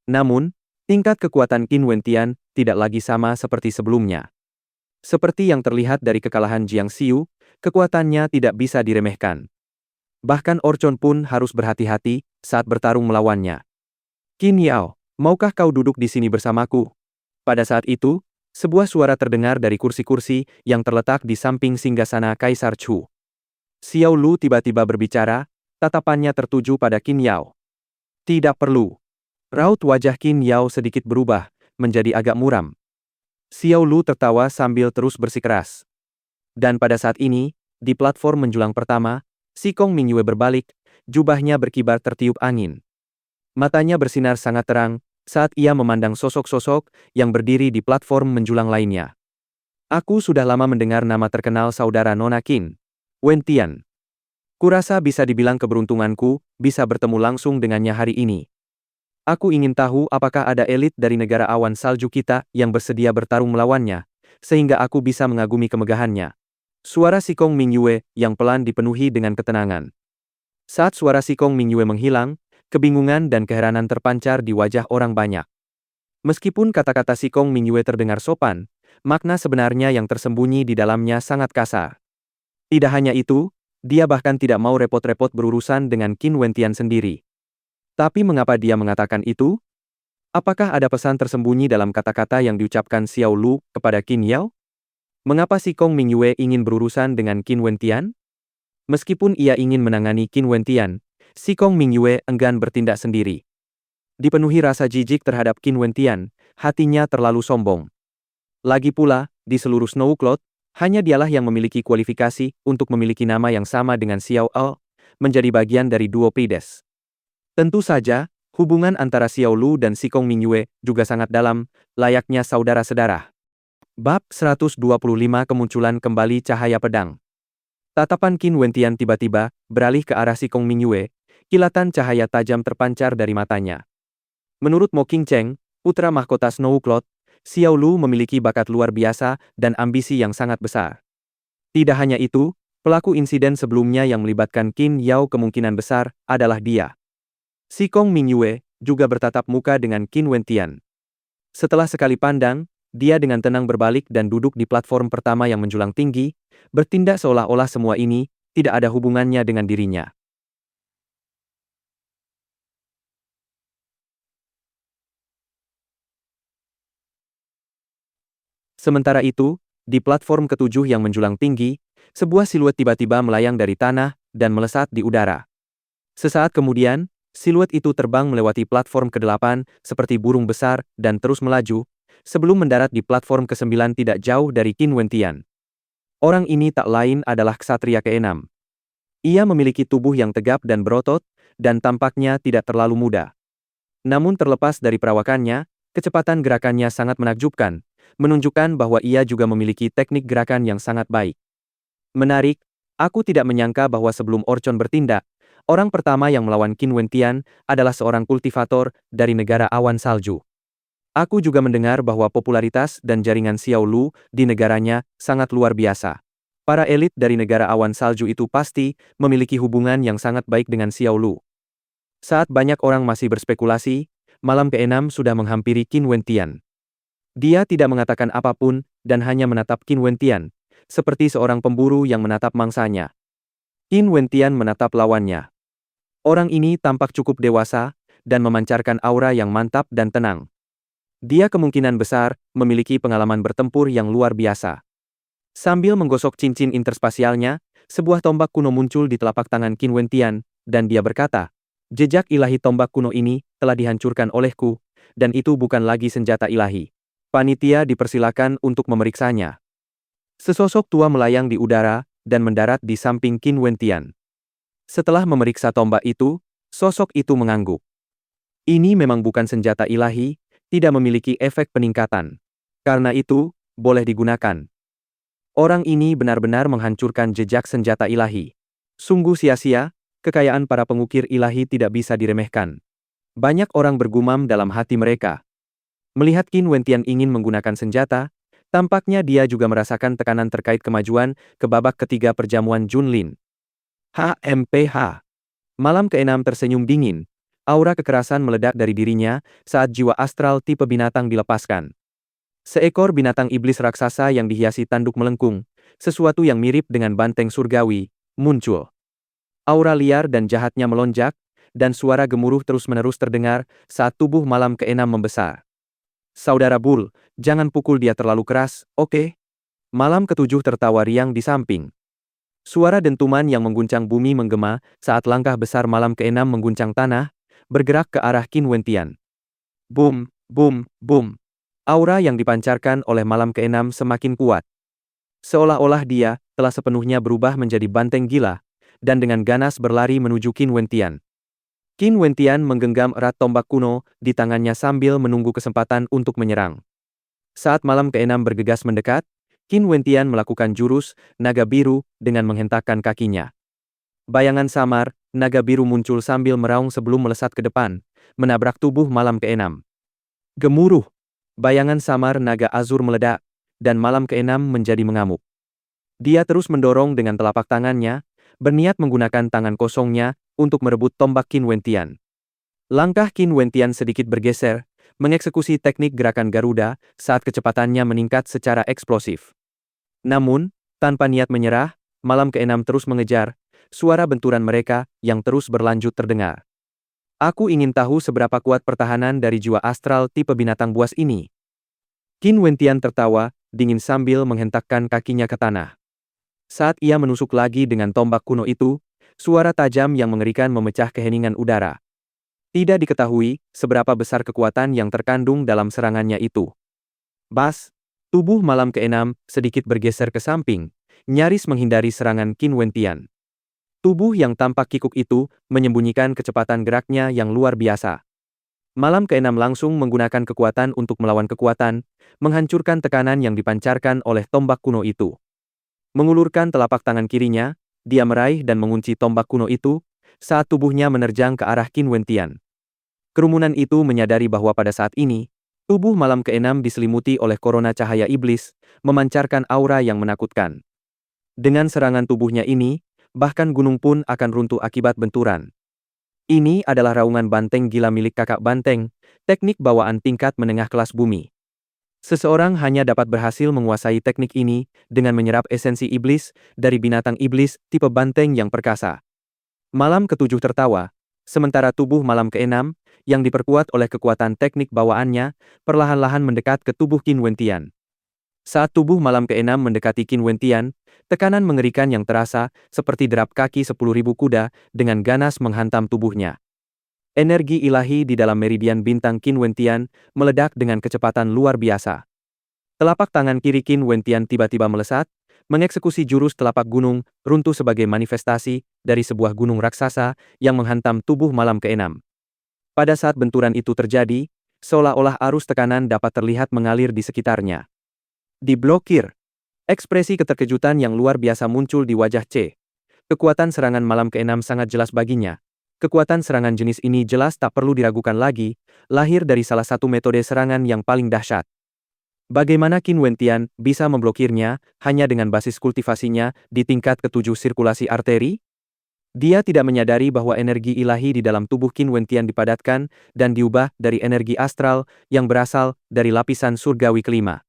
Namun, tingkat kekuatan Qin Wentian tidak lagi sama seperti sebelumnya. Seperti yang terlihat dari kekalahan Jiang Xiu, kekuatannya tidak bisa diremehkan. Bahkan Orchon pun harus berhati-hati saat bertarung melawannya. Qin Yao, maukah kau duduk di sini bersamaku? Pada saat itu, sebuah suara terdengar dari kursi-kursi yang terletak di samping singgasana Kaisar Chu. Xiao Lu tiba-tiba berbicara, tatapannya tertuju pada Qin Yao. Tidak perlu. Raut wajah Qin Yao sedikit berubah, menjadi agak muram. Xiao Lu tertawa sambil terus bersikeras. Dan pada saat ini, di platform menjulang pertama, Shikong Mingyue berbalik, jubahnya berkibar tertiup angin. Matanya bersinar sangat terang saat ia memandang sosok-sosok yang berdiri di platform menjulang lainnya. Aku sudah lama mendengar nama terkenal saudara Nona Qin Wentian. Kurasa bisa dibilang keberuntunganku bisa bertemu langsung dengannya hari ini. Aku ingin tahu apakah ada elit dari negara awan salju kita yang bersedia bertarung melawannya, sehingga aku bisa mengagumi kemegahannya. Suara Shikong Mingyue yang pelan dipenuhi dengan ketenangan. Saat suara Shikong Mingyue menghilang, kebingungan dan keheranan terpancar di wajah orang banyak. Meskipun kata-kata Shikong Mingyue terdengar sopan, makna sebenarnya yang tersembunyi di dalamnya sangat kasar. Tidak hanya itu, dia bahkan tidak mau repot-repot berurusan dengan Qin Wentian sendiri. Tapi mengapa dia mengatakan itu? Apakah ada pesan tersembunyi dalam kata-kata yang diucapkan Xiao Lu kepada Qin Yao? Mengapa Shikong Mingyue ingin berurusan dengan Qin Wentian? Meskipun ia ingin menangani Qin Wentian, Shikong Mingyue enggan bertindak sendiri. Dipenuhi rasa jijik terhadap Qin Wentian, hatinya terlalu sombong. Lagi pula, di seluruh Snowcloud, hanya dialah yang memiliki kualifikasi untuk memiliki nama yang sama dengan Xiao Al, menjadi bagian dari duo Pides. Tentu saja, hubungan antara Xiao Lu dan Shikong Mingyue juga sangat dalam, layaknya saudara-saudara. Bab 125 Kemunculan kembali cahaya pedang. Tatapan Qin Wentian tiba-tiba beralih ke arah Shikong Mingyue, kilatan cahaya tajam terpancar dari matanya. Menurut Mo Qingcheng, putra mahkota Snowcloud, Xiao Lu memiliki bakat luar biasa dan ambisi yang sangat besar. Tidak hanya itu, pelaku insiden sebelumnya yang melibatkan Qin Yao kemungkinan besar adalah dia. Shikong Mingyue juga bertatap muka dengan Qin Wentian. Setelah sekali pandang, dia dengan tenang berbalik dan duduk di platform pertama yang menjulang tinggi, bertindak seolah-olah semua ini tidak ada hubungannya dengan dirinya. Sementara itu, di platform ketujuh yang menjulang tinggi, sebuah siluet tiba-tiba melayang dari tanah dan melesat di udara. Sesaat kemudian, Siluet itu terbang melewati platform ke-8 seperti burung besar dan terus melaju, sebelum mendarat di platform ke-9 tidak jauh dari Qin Wentian. Orang ini tak lain adalah ksatria ke-6. Ia memiliki tubuh yang tegap dan berotot, dan tampaknya tidak terlalu muda. Namun terlepas dari perawakannya, kecepatan gerakannya sangat menakjubkan, menunjukkan bahwa ia juga memiliki teknik gerakan yang sangat baik. Menarik, aku tidak menyangka bahwa sebelum Orchon bertindak, orang pertama yang melawan Qin Wentian adalah seorang kultivator dari negara awan salju. Aku juga mendengar bahwa popularitas dan jaringan Xiao Lu di negaranya sangat luar biasa. Para elit dari negara awan salju itu pasti memiliki hubungan yang sangat baik dengan Xiao Lu. Saat banyak orang masih berspekulasi, malam ke-6 sudah menghampiri Qin Wentian. Dia tidak mengatakan apapun dan hanya menatap Qin Wentian, seperti seorang pemburu yang menatap mangsanya. Qin Wentian menatap lawannya. Orang ini tampak cukup dewasa dan memancarkan aura yang mantap dan tenang. Dia kemungkinan besar memiliki pengalaman bertempur yang luar biasa. Sambil menggosok cincin interspasialnya, sebuah tombak kuno muncul di telapak tangan Qin Wentian, dan dia berkata, "Jejak ilahi tombak kuno ini telah dihancurkan olehku, dan itu bukan lagi senjata ilahi." Panitia dipersilakan untuk memeriksanya. Sesosok tua melayang di udara dan mendarat di samping Qin Wentian. Setelah memeriksa tombak itu, sosok itu mengangguk. Ini memang bukan senjata ilahi, tidak memiliki efek peningkatan. Karena itu, boleh digunakan. Orang ini benar-benar menghancurkan jejak senjata ilahi. Sungguh sia-sia, kekayaan para pengukir ilahi tidak bisa diremehkan. Banyak orang bergumam dalam hati mereka. Melihat Qin Wentian ingin menggunakan senjata, tampaknya dia juga merasakan tekanan terkait kemajuan ke babak ketiga perjamuan Junlin. HMPH. Malam ke-6 tersenyum dingin. Aura kekerasan meledak dari dirinya saat jiwa astral tipe binatang dilepaskan. Seekor binatang iblis raksasa yang dihiasi tanduk melengkung, sesuatu yang mirip dengan banteng surgawi, muncul. Aura liar dan jahatnya melonjak, dan suara gemuruh terus-menerus terdengar saat tubuh malam ke-6 membesar. "Saudara Bull, jangan pukul dia terlalu keras, oke?" Malam ke-7 tertawa riang di samping. Suara dentuman yang mengguncang bumi menggema saat langkah besar malam ke-6 mengguncang tanah, bergerak ke arah Qin Wentian. Boom, boom, boom. Aura yang dipancarkan oleh malam ke-6 semakin kuat. Seolah-olah dia telah sepenuhnya berubah menjadi banteng gila, dan dengan ganas berlari menuju Qin Wentian. Qin Wentian menggenggam erat tombak kuno di tangannya sambil menunggu kesempatan untuk menyerang. Saat malam ke-6 bergegas mendekat, Qin Wentian melakukan jurus naga biru dengan menghentakkan kakinya. Bayangan samar, naga biru muncul sambil meraung sebelum melesat ke depan, menabrak tubuh malam ke-6. Gemuruh! Bayangan samar naga azur meledak, dan malam ke-6 menjadi mengamuk. Dia terus mendorong dengan telapak tangannya, berniat menggunakan tangan kosongnya untuk merebut tombak Qin Wentian. Langkah Qin Wentian sedikit bergeser, mengeksekusi teknik gerakan Garuda saat kecepatannya meningkat secara eksplosif. Namun, tanpa niat menyerah, malam ke-6 terus mengejar, suara benturan mereka yang terus berlanjut terdengar. Aku ingin tahu seberapa kuat pertahanan dari jiwa astral tipe binatang buas ini. Qin Wentian tertawa, dingin sambil menghentakkan kakinya ke tanah. Saat ia menusuk lagi dengan tombak kuno itu, suara tajam yang mengerikan memecah keheningan udara. Tidak diketahui seberapa besar kekuatan yang terkandung dalam serangannya itu. Bas, tubuh malam ke-6 sedikit bergeser ke samping, nyaris menghindari serangan Qin Wentian. Tubuh yang tampak kikuk itu menyembunyikan kecepatan geraknya yang luar biasa. Malam ke-6 langsung menggunakan kekuatan untuk melawan kekuatan, menghancurkan tekanan yang dipancarkan oleh tombak kuno itu. Mengulurkan telapak tangan kirinya, dia meraih dan mengunci tombak kuno itu, saat tubuhnya menerjang ke arah Qin Wentian. Kerumunan itu menyadari bahwa pada saat ini, tubuh malam ke-6 diselimuti oleh korona cahaya iblis, memancarkan aura yang menakutkan. Dengan serangan tubuhnya ini, bahkan gunung pun akan runtuh akibat benturan. Ini adalah raungan banteng gila milik kakak banteng, teknik bawaan tingkat menengah kelas bumi. Seseorang hanya dapat berhasil menguasai teknik ini dengan menyerap esensi iblis dari binatang iblis tipe banteng yang perkasa. Malam ke-7 tertawa, sementara tubuh malam ke-6, yang diperkuat oleh kekuatan teknik bawaannya, perlahan-lahan mendekat ke tubuh Qin Wentian. Saat tubuh malam ke-6 mendekati Qin Wentian, tekanan mengerikan yang terasa seperti derap kaki 10.000 kuda dengan ganas menghantam tubuhnya. Energi ilahi di dalam meridian bintang Qin Wentian meledak dengan kecepatan luar biasa. Telapak tangan kiri Qin Wentian tiba-tiba melesat, mengeksekusi jurus telapak gunung runtuh sebagai manifestasi dari sebuah gunung raksasa yang menghantam tubuh malam keenam. Pada saat benturan itu terjadi, seolah-olah arus tekanan dapat terlihat mengalir di sekitarnya. Diblokir. Ekspresi keterkejutan yang luar biasa muncul di wajah C. Kekuatan serangan malam keenam sangat jelas baginya. Kekuatan serangan jenis ini jelas tak perlu diragukan lagi, lahir dari salah satu metode serangan yang paling dahsyat. Bagaimana Qin Wentian bisa memblokirnya hanya dengan basis kultivasinya di tingkat ketujuh sirkulasi arteri? Dia tidak menyadari bahwa energi ilahi di dalam tubuh Qin Wentian dipadatkan dan diubah dari energi astral yang berasal dari lapisan surgawi kelima.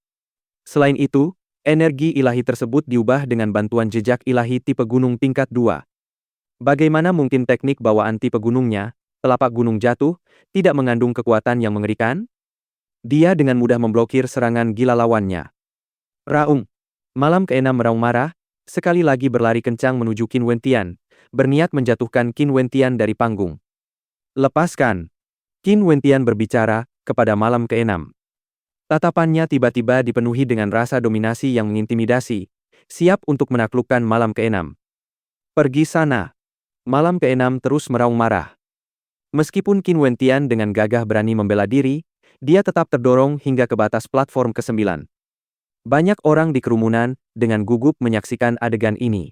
Selain itu, energi ilahi tersebut diubah dengan bantuan jejak ilahi tipe gunung tingkat 2. Bagaimana mungkin teknik bawaan tipe gunungnya, telapak gunung jatuh, tidak mengandung kekuatan yang mengerikan? Dia dengan mudah memblokir serangan gila lawannya. Raung. Malam keenam meraung marah, sekali lagi berlari kencang menuju Qin Wentian, berniat menjatuhkan Qin Wentian dari panggung. Lepaskan. Qin Wentian berbicara kepada malam keenam. Tatapannya tiba-tiba dipenuhi dengan rasa dominasi yang mengintimidasi, siap untuk menaklukkan malam keenam. Pergi sana. Malam keenam terus meraung marah. Meskipun Qin Wentian dengan gagah berani membela diri, dia tetap terdorong hingga ke batas platform ke-9. Banyak orang di kerumunan dengan gugup menyaksikan adegan ini.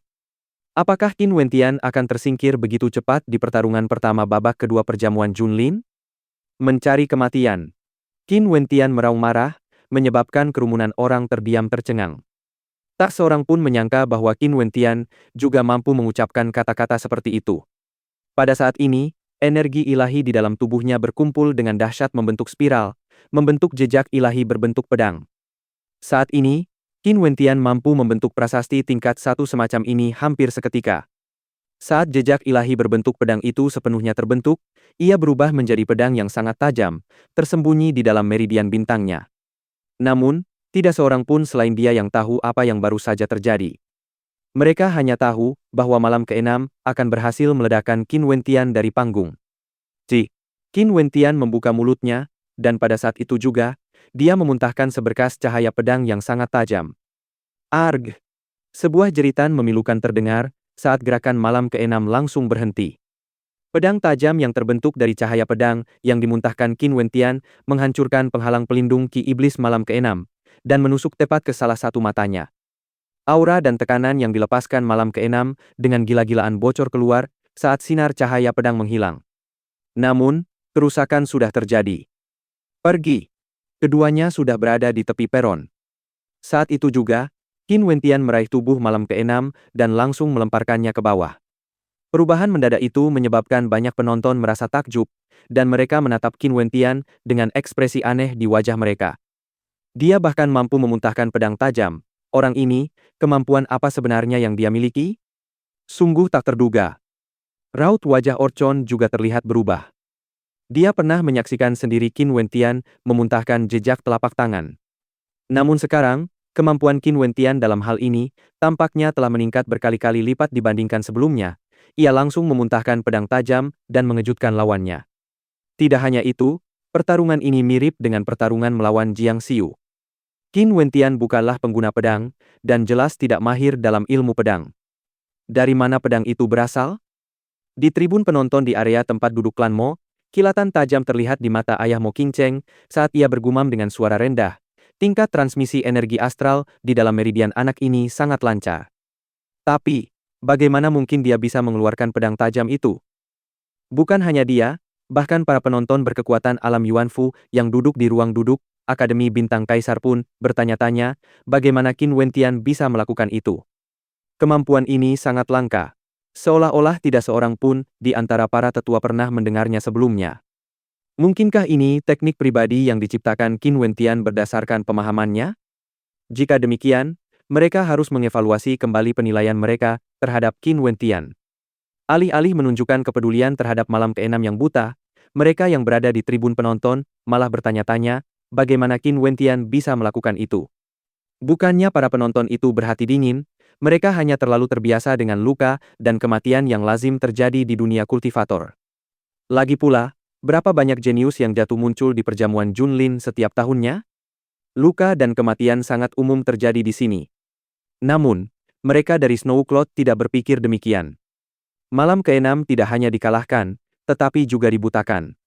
Apakah Qin Wentian akan tersingkir begitu cepat di pertarungan pertama babak kedua perjamuan Junlin? Mencari kematian. Qin Wentian meraung marah, menyebabkan kerumunan orang terdiam tercengang. Tak seorang pun menyangka bahwa Qin Wentian juga mampu mengucapkan kata-kata seperti itu. Pada saat ini, energi ilahi di dalam tubuhnya berkumpul dengan dahsyat membentuk spiral, membentuk jejak ilahi berbentuk pedang. Saat ini, Qin Wentian mampu membentuk prasasti tingkat 1 semacam ini hampir seketika. Saat jejak ilahi berbentuk pedang itu sepenuhnya terbentuk, ia berubah menjadi pedang yang sangat tajam, tersembunyi di dalam meridian bintangnya. Namun, tidak seorang pun selain dia yang tahu apa yang baru saja terjadi. Mereka hanya tahu bahwa malam keenam akan berhasil meledakkan Qin Wentian dari panggung. Qin Wentian membuka mulutnya, dan pada saat itu juga, dia memuntahkan seberkas cahaya pedang yang sangat tajam. Arg! Sebuah jeritan memilukan terdengar saat gerakan malam keenam langsung berhenti. Pedang tajam yang terbentuk dari cahaya pedang yang dimuntahkan Qin Wentian menghancurkan penghalang pelindung Ki Iblis malam keenam, dan menusuk tepat ke salah satu matanya. Aura dan tekanan yang dilepaskan malam keenam dengan gila-gilaan bocor keluar saat sinar cahaya pedang menghilang. Namun, kerusakan sudah terjadi. Pergi. Keduanya sudah berada di tepi peron. Saat itu juga, Qin Wentian meraih tubuh malam keenam dan langsung melemparkannya ke bawah. Perubahan mendadak itu menyebabkan banyak penonton merasa takjub, dan mereka menatap Qin Wentian dengan ekspresi aneh di wajah mereka. Dia bahkan mampu memuntahkan pedang tajam. Orang ini, kemampuan apa sebenarnya yang dia miliki? Sungguh tak terduga. Raut wajah Orchon juga terlihat berubah. Dia pernah menyaksikan sendiri Qin Wentian memuntahkan jejak telapak tangan. Namun sekarang, kemampuan Qin Wentian dalam hal ini tampaknya telah meningkat berkali-kali lipat dibandingkan sebelumnya. Ia langsung memuntahkan pedang tajam dan mengejutkan lawannya. Tidak hanya itu, pertarungan ini mirip dengan pertarungan melawan Jiang Xiu. Qin Wentian bukanlah pengguna pedang, dan jelas tidak mahir dalam ilmu pedang. Dari mana pedang itu berasal? Di tribun penonton di area tempat duduk klan Mo, kilatan tajam terlihat di mata ayah Mo Qingcheng saat ia bergumam dengan suara rendah. Tingkat transmisi energi astral di dalam meridian anak ini sangat lancar. Tapi, bagaimana mungkin dia bisa mengeluarkan pedang tajam itu? Bukan hanya dia, bahkan para penonton berkekuatan alam Yuanfu yang duduk di ruang duduk Akademi Bintang Kaisar pun bertanya-tanya bagaimana Qin Wentian bisa melakukan itu. Kemampuan ini sangat langka. Seolah-olah tidak seorang pun di antara para tetua pernah mendengarnya sebelumnya. Mungkinkah ini teknik pribadi yang diciptakan Qin Wentian berdasarkan pemahamannya? Jika demikian, mereka harus mengevaluasi kembali penilaian mereka terhadap Qin Wentian. Alih-alih menunjukkan kepedulian terhadap malam keenam yang buta, mereka yang berada di tribun penonton malah bertanya-tanya bagaimana Qin Wentian bisa melakukan itu. Bukannya para penonton itu berhati dingin, mereka hanya terlalu terbiasa dengan luka dan kematian yang lazim terjadi di dunia kultivator. Lagi pula, Berapa banyak jenius yang jatuh muncul di perjamuan Junlin setiap tahunnya? Luka dan kematian sangat umum terjadi di sini. Namun, mereka dari Snowcloud tidak berpikir demikian. Malam ke-6 tidak hanya dikalahkan, tetapi juga dibutakan.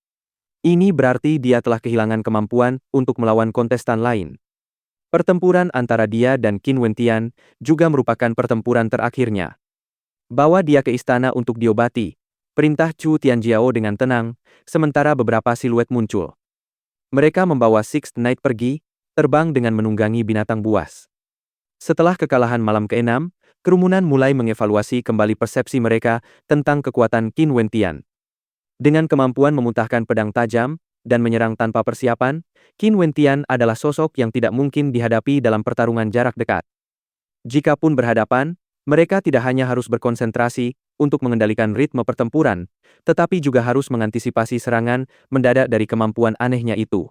Ini berarti dia telah kehilangan kemampuan untuk melawan kontestan lain. Pertempuran antara dia dan Qin Wentian juga merupakan pertempuran terakhirnya. Bawa dia ke istana untuk diobati, perintah Chu Tianjiao dengan tenang, sementara beberapa siluet muncul. Mereka membawa Sixth Knight pergi, terbang dengan menunggangi binatang buas. Setelah kekalahan malam ke-6, kerumunan mulai mengevaluasi kembali persepsi mereka tentang kekuatan Qin Wentian. Dengan kemampuan memuntahkan pedang tajam dan menyerang tanpa persiapan, Qin Wentian adalah sosok yang tidak mungkin dihadapi dalam pertarungan jarak dekat. Jikapun berhadapan, mereka tidak hanya harus berkonsentrasi untuk mengendalikan ritme pertempuran, tetapi juga harus mengantisipasi serangan mendadak dari kemampuan anehnya itu.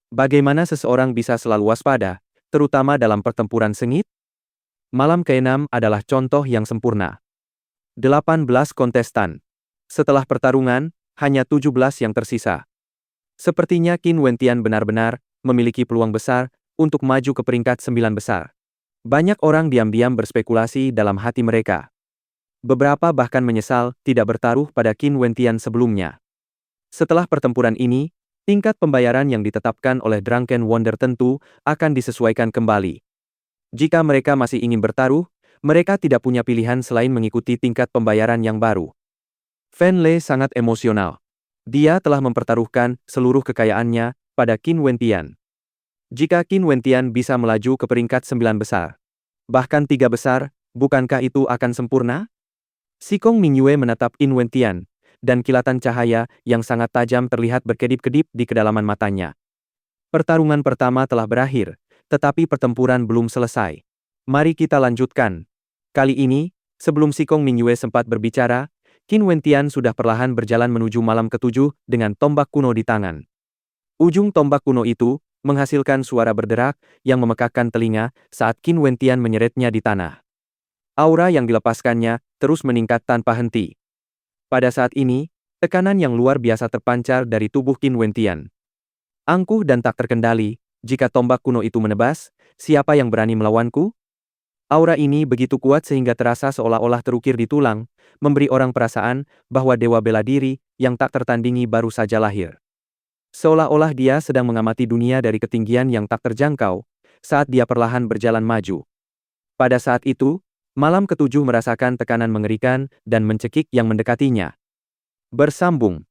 Bagaimana seseorang bisa selalu waspada, terutama dalam pertempuran sengit? Malam ke-6 adalah contoh yang sempurna. 18 kontestan. Setelah pertarungan, hanya 17 yang tersisa. Sepertinya Qin Wentian benar-benar memiliki peluang besar untuk maju ke peringkat 9 besar. Banyak orang diam-diam berspekulasi dalam hati mereka. Beberapa bahkan menyesal tidak bertaruh pada Qin Wentian sebelumnya. Setelah pertempuran ini, tingkat pembayaran yang ditetapkan oleh Drunken Wonder tentu akan disesuaikan kembali. Jika mereka masih ingin bertaruh, mereka tidak punya pilihan selain mengikuti tingkat pembayaran yang baru. Fan Le sangat emosional. Dia telah mempertaruhkan seluruh kekayaannya pada Qin Wentian. Jika Qin Wentian bisa melaju ke peringkat 9 besar, bahkan 3 besar, bukankah itu akan sempurna? Sikong Mingyue menatap Qin Wentian, dan kilatan cahaya yang sangat tajam terlihat berkedip-kedip di kedalaman matanya. Pertarungan pertama telah berakhir, tetapi pertempuran belum selesai. Mari kita lanjutkan. Kali ini, sebelum Sikong Mingyue sempat berbicara, Qin Wentian sudah perlahan berjalan menuju malam ke-7 dengan tombak kuno di tangan. Ujung tombak kuno itu menghasilkan suara berderak yang memekakkan telinga saat Qin Wentian menyeretnya di tanah. Aura yang dilepaskannya terus meningkat tanpa henti. Pada saat ini, tekanan yang luar biasa terpancar dari tubuh Qin Wentian. Angkuh dan tak terkendali, jika tombak kuno itu menebas, siapa yang berani melawanku? Aura ini begitu kuat sehingga terasa seolah-olah terukir di tulang, memberi orang perasaan bahwa dewa bela diri yang tak tertandingi baru saja lahir. Seolah-olah dia sedang mengamati dunia dari ketinggian yang tak terjangkau, saat dia perlahan berjalan maju. Pada saat itu, malam ke-7 merasakan tekanan mengerikan dan mencekik yang mendekatinya. Bersambung.